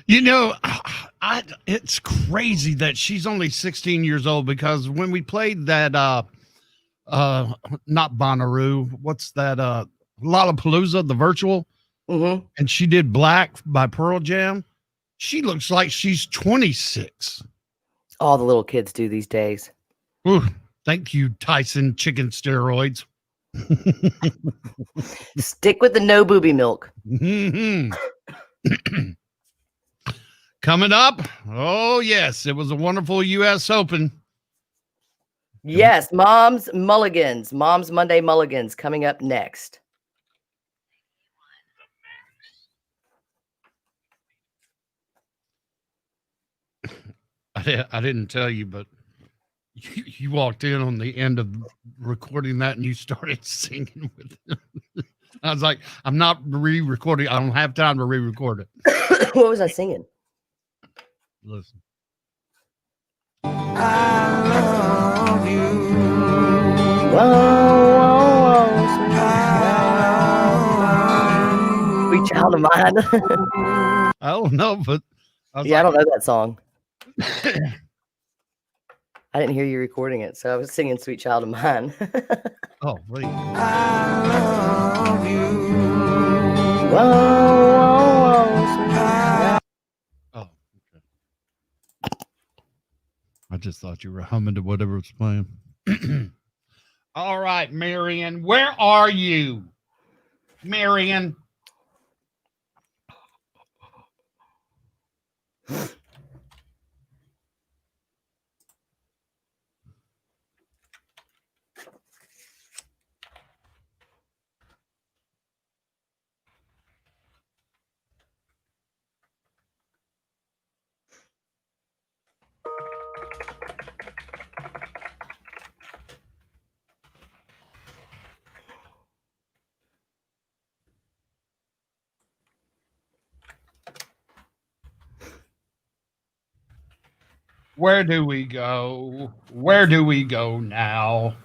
You know, it's crazy that she's only 16 years old, because when we played that, not Bonnaroo, what's that, Lollapalooza, the virtual, and she did Black by Pearl Jam, she looks like she's 26. All the little kids do these days. Ooh, thank you, Tyson Chicken Steroids. Stick with the no booby milk. Coming up, oh yes, it was a wonderful U.S. Open. Yes, Mom's Monday Mulligans coming up next. I didn't tell you, but you walked in on the end of recording that and you started singing with it. I was like, I'm not re-recording. I don't have time to re-record it. What was I singing? Listen. I love you. Sweet child of mine. I don't know, but I don't know that song. I didn't hear you recording it, so I was singing Sweet Child of Mine. Oh, wait. I love you. Oh, okay. I just thought you were humming to whatever was playing. All right, Marion, where are you? Marion. Where do we go? Where do we go now?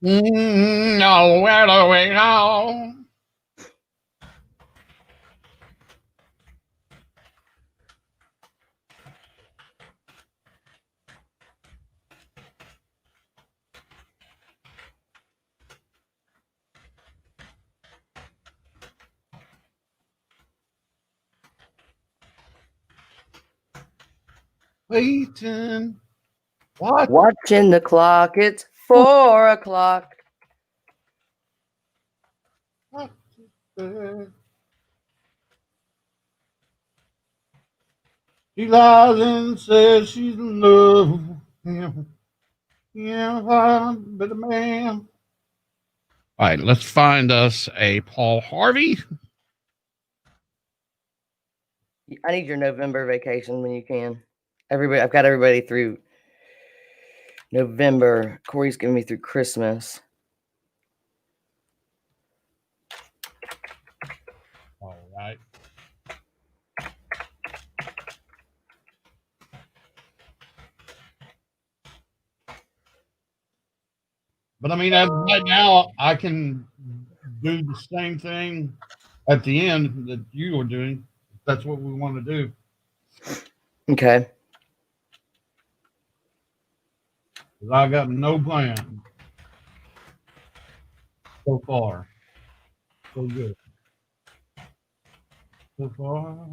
No, where do we go? Waiting. What? Watching the clock. It's 4 o'clock. She lies and says she's in love with him. Yeah, I'm a man. All right, let's find us a Paul Harvey. I need your November vacation when you can. Everybody, I've got everybody through November. Corey's giving me through Christmas. All right. But I mean, as right now, I can do the same thing at the end that you are doing. If that's what we want to do. Okay. 'Cause I got no plan so far. So good. So far.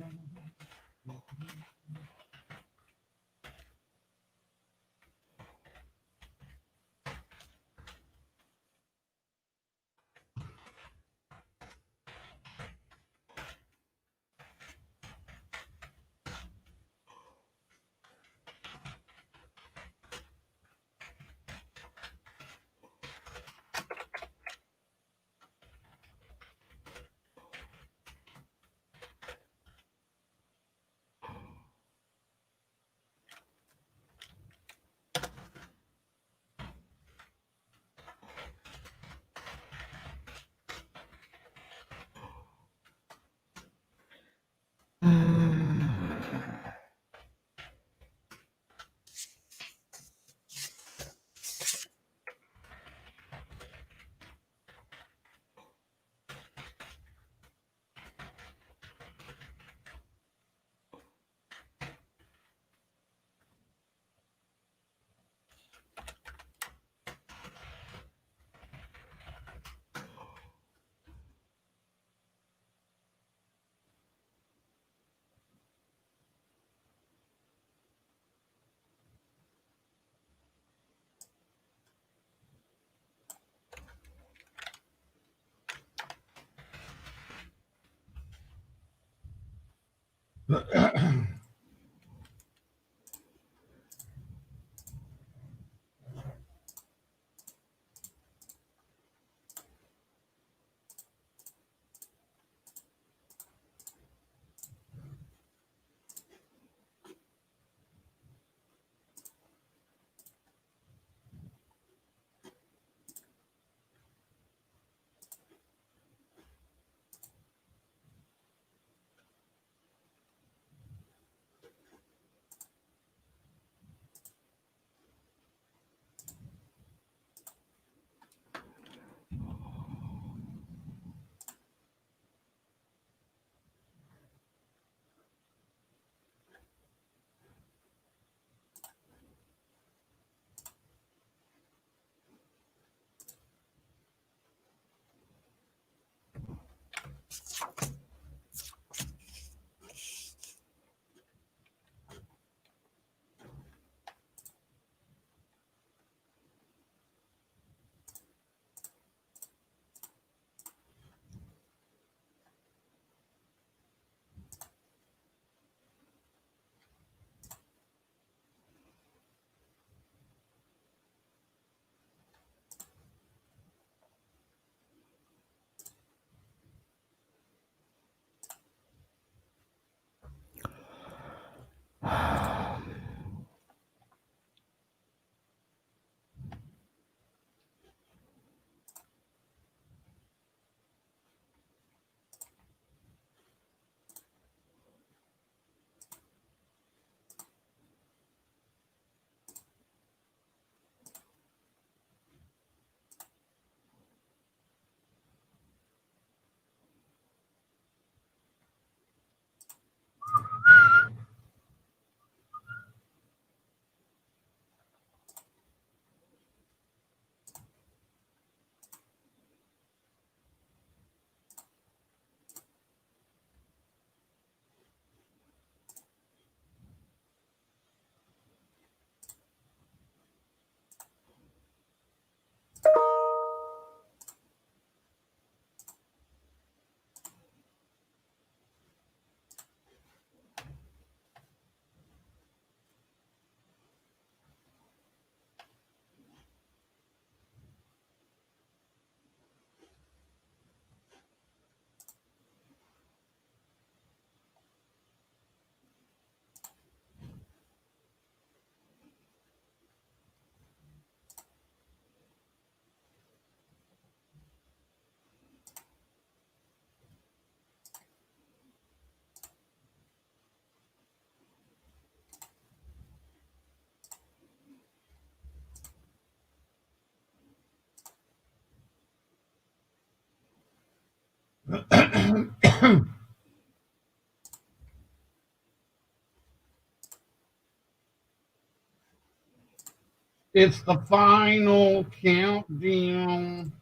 It's the final countdown.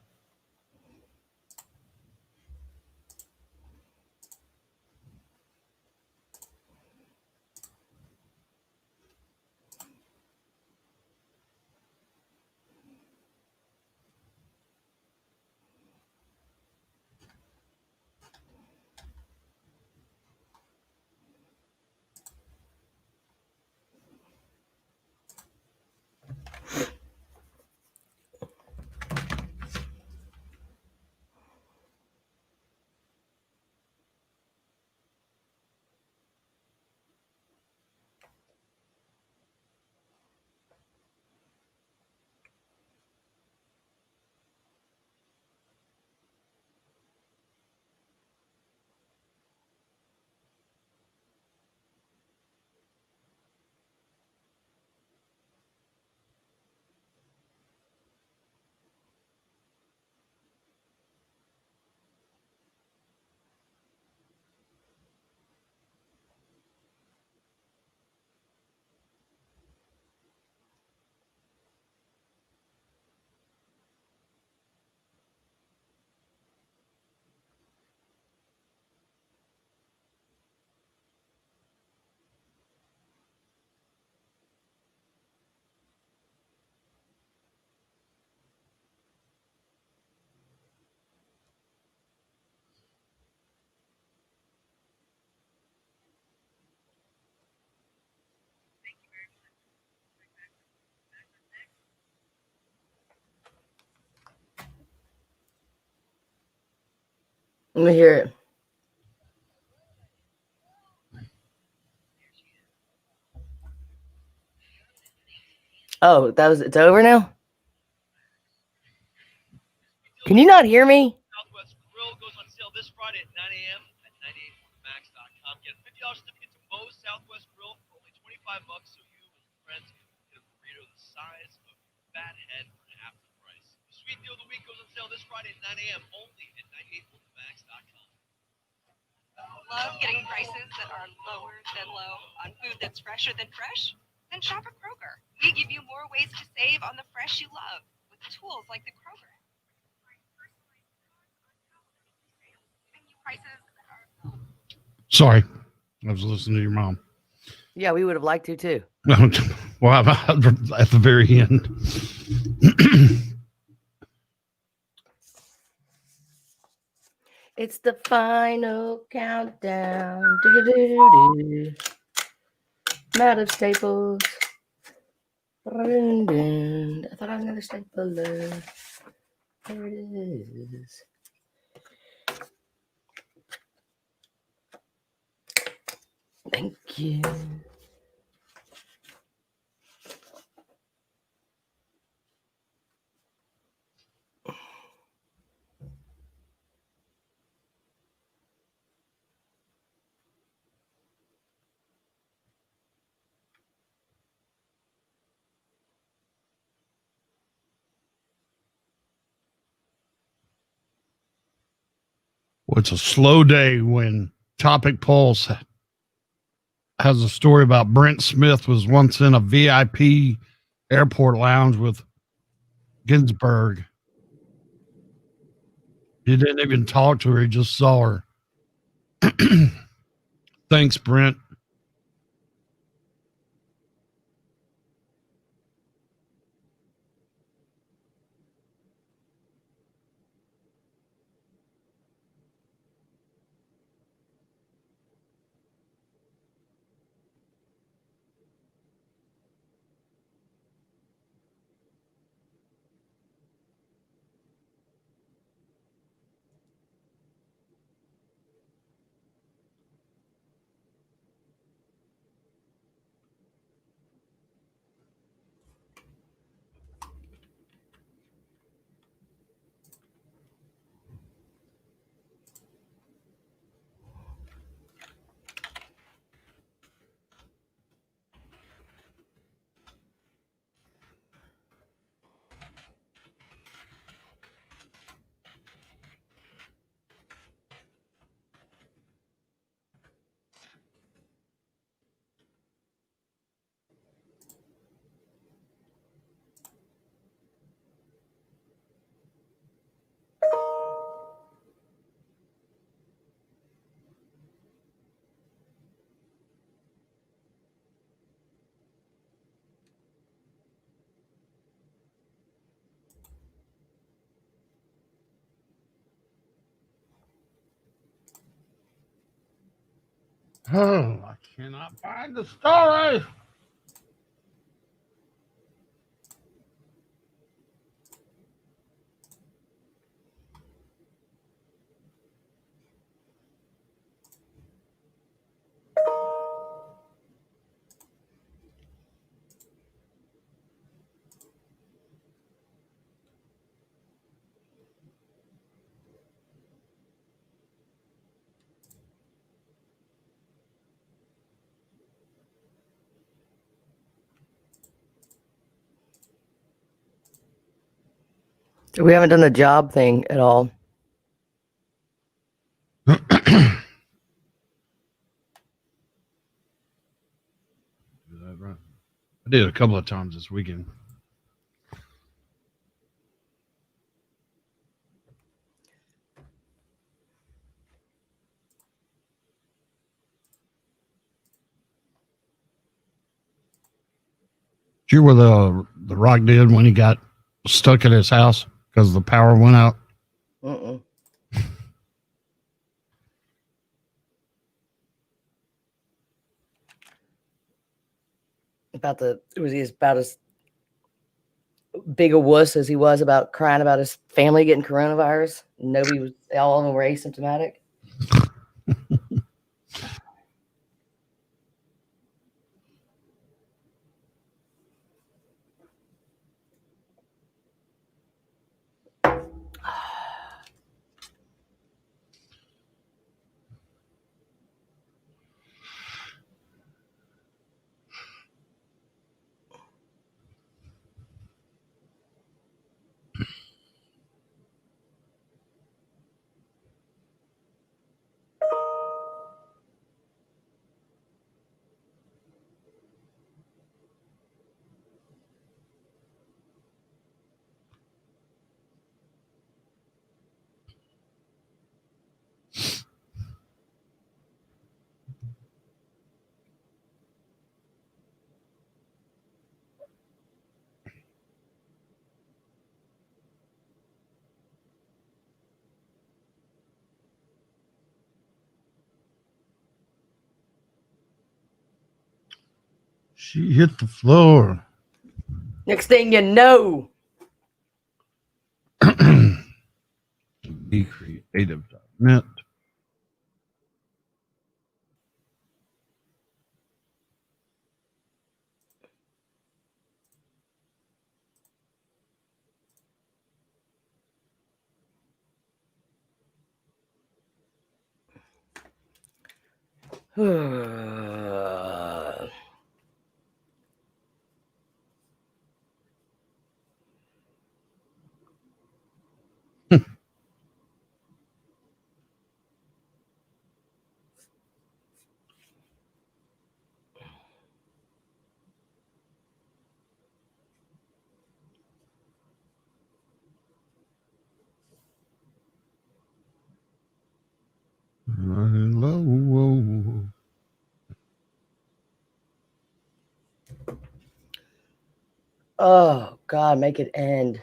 Let me hear it. Oh, it's over now? Can you not hear me? Southwest Grill goes on sale this Friday at 9 a.m. at 98max.com. Get a $50 certificate to Moe's Southwest Grill for only $25, so you and friends can get a burrito the size of your fat head for half the price. The sweet deal of the week goes on sale this Friday at 9 a.m. only at 98max.com. Love getting prices that are lower than low on food that's fresher than fresh? Then shop at Kroger. We give you more ways to save on the fresh you love with tools like the Kroger. Giving you prices that are Sorry, I was listening to your mom. Yeah, we would have liked to too. Well, at the very end. It's the final countdown. Do-do-do-do-do. I'm out of staples. Dun-dun. I thought I had another stapler. There it is. Thank you. Well, it's a slow day when Topic Pulse has a story about Brent Smith was once in a VIP airport lounge with Ginsburg. He didn't even talk to her. He just saw her. Thanks, Brent. Oh, I cannot find the story. We haven't done the job thing at all. I did a couple of times this weekend. Did you hear what the Rock did when he got stuck at his house because the power went out? Was he about as big a wuss as he was about crying about his family getting coronavirus? Nobody was, all of them were asymptomatic. She hit the floor. Next thing you know. Be creative.net. Hello. Oh God, make it end.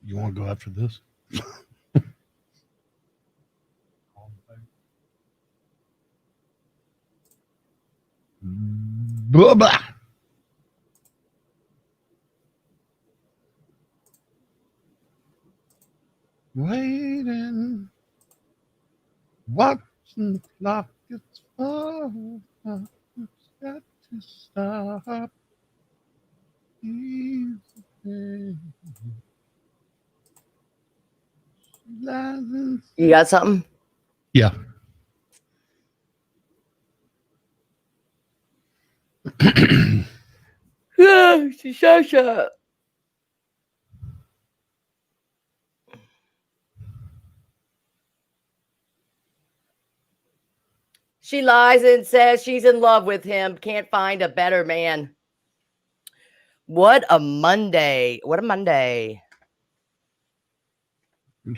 You want to go after this? Blah-blah. Waiting, watching the clock gets far. It's got to stop. Easy. You got something? Yeah. Yeah, Shasha. She lies and says she's in love with him. Can't find a better man. What a Monday. What a Monday.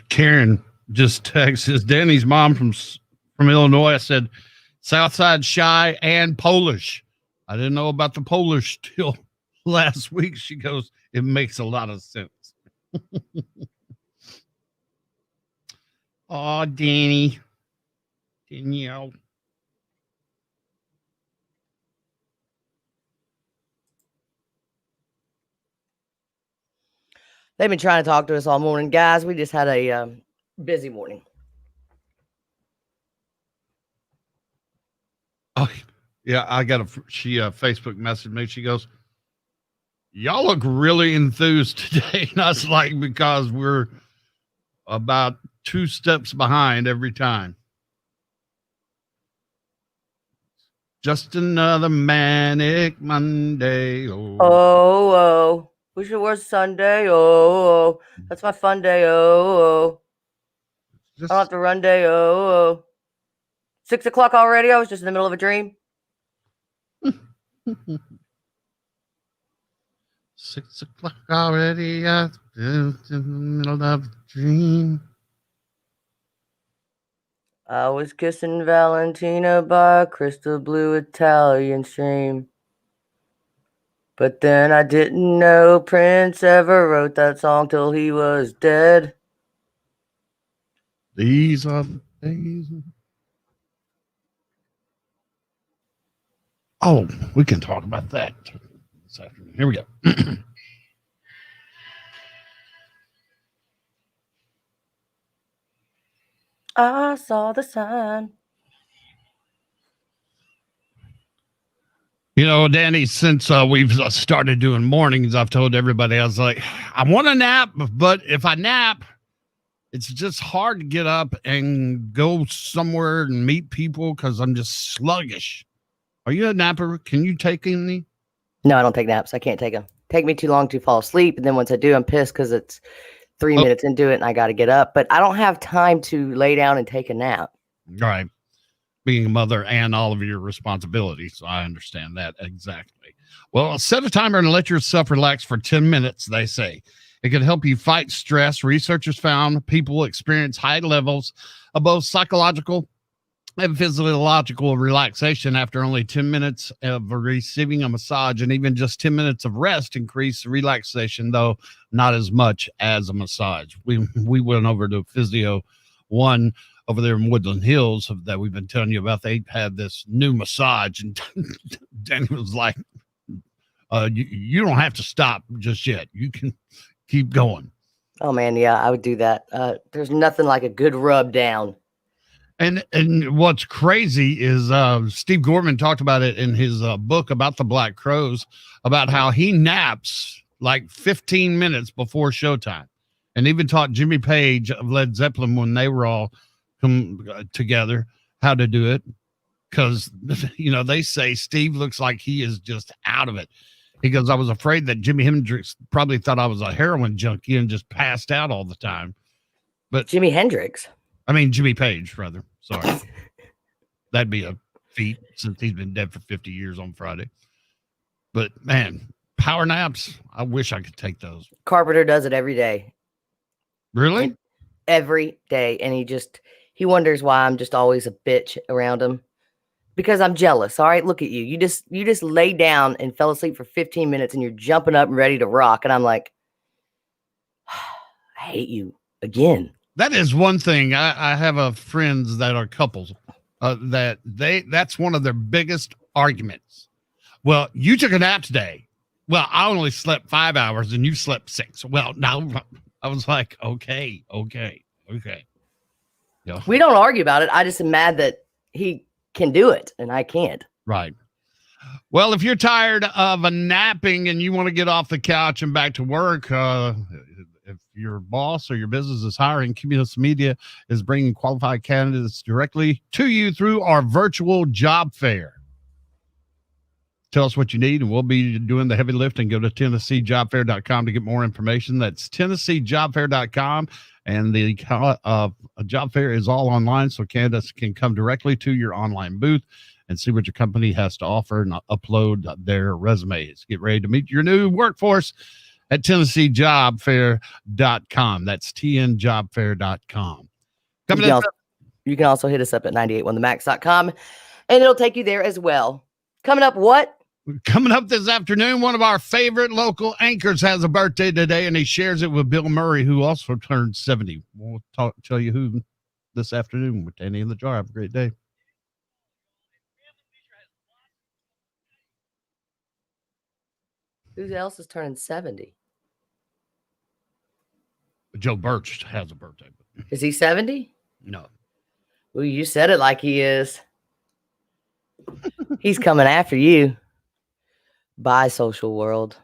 Karen just texted Danny's mom from Illinois. I said, Southside Shy, and Polish. I didn't know about the Polish till last week. She goes, it makes a lot of sense. Oh, Danny. Danielle. They've been trying to talk to us all morning. Guys, we just had a busy morning. Oh, yeah, I got she Facebook messaged me. She goes, y'all look really enthused today. And I was like, because we're about 2 steps behind every time. Just another manic Monday. Oh. Wish it was Sunday. Oh. That's my fun day. Oh. I don't have to run day. Oh. 6 o'clock already? I was just in the middle of a dream. 6 o'clock already. I'm in the middle of a dream. I was kissing Valentina by a crystal blue Italian stream. But then I didn't know Prince ever wrote that song till he was dead. These are the days. Oh, we can talk about that this afternoon. Here we go. I saw the sign. You know, Danny, since we've started doing mornings, I've told everybody, I was like, I want to nap, but if I nap, it's just hard to get up and go somewhere and meet people because I'm just sluggish. Are you a napper? Can you take any? No, I don't take naps. I can't take them. Take me too long to fall asleep. And then once I do, I'm pissed because it's 3 minutes into it and I got to get up. But I don't have time to lay down and take a nap. All right. Being a mother and all of your responsibilities. So I understand that exactly. Well, set a timer and let yourself relax for 10 minutes, they say. It can help you fight stress. Researchers found people experience high levels of both psychological and physiological relaxation after only 10 minutes of receiving a massage, and even just 10 minutes of rest increase relaxation, though not as much as a massage. We went over to Physio One over there in Woodland Hills that we've been telling you about. They had this new massage, and Danny was like, you don't have to stop just yet. You can keep going. Oh, man, yeah, I would do that. There's nothing like a good rub down. And what's crazy is Steve Gorman talked about it in his book about the Black Crowes, about how he naps like 15 minutes before showtime, and even taught Jimmy Page of Led Zeppelin when they were all come together how to do it. Because, you know, they say Steve looks like he is just out of it. He goes, I was afraid that Jimi Hendrix probably thought I was a heroin junkie and just passed out all the time. But Jimi Hendrix? I mean, Jimmy Page, rather. Sorry. That'd be a feat since he's been dead for 50 years on Friday. But, man, power naps, I wish I could take those. Carpenter does it every day. Really? Every day. And he wonders why I'm just always a bitch around him. Because I'm jealous. All right, look at you. You just lay down and fell asleep for 15 minutes and you're jumping up and ready to rock. And I'm like, I hate you again. That is one thing. I have friends that are couples that's one of their biggest arguments. Well, you took a nap today. Well, I only slept 5 hours and you slept 6. Well, now I was like, okay. Yeah. We don't argue about it. I just am mad that he can do it and I can't. Right. Well, if you're tired of a napping and you want to get off the couch and back to work, if your boss or your business is hiring, Cumulus Media is bringing qualified candidates directly to you through our virtual job fair. Tell us what you need, and we'll be doing the heavy lifting. Go to TennesseeJobFair.com to get more information. That's TennesseeJobFair.com, and the job fair is all online, so candidates can come directly to your online booth and see what your company has to offer and upload their resumes. Get ready to meet your new workforce at TennesseeJobFair.com. That's TNJobFair.com. You can also hit us up at 981themax.com. And it'll take you there as well. Coming up, what? Coming up this afternoon, one of our favorite local anchors has a birthday today, and he shares it with Bill Murray, who also turned 70. We'll tell you who this afternoon with Danny in the Jar. Have a great day. Who else is turning 70? Joe Birch has a birthday. Is he 70? No. Well, you said it like he is. He's coming after you. Bye, social world.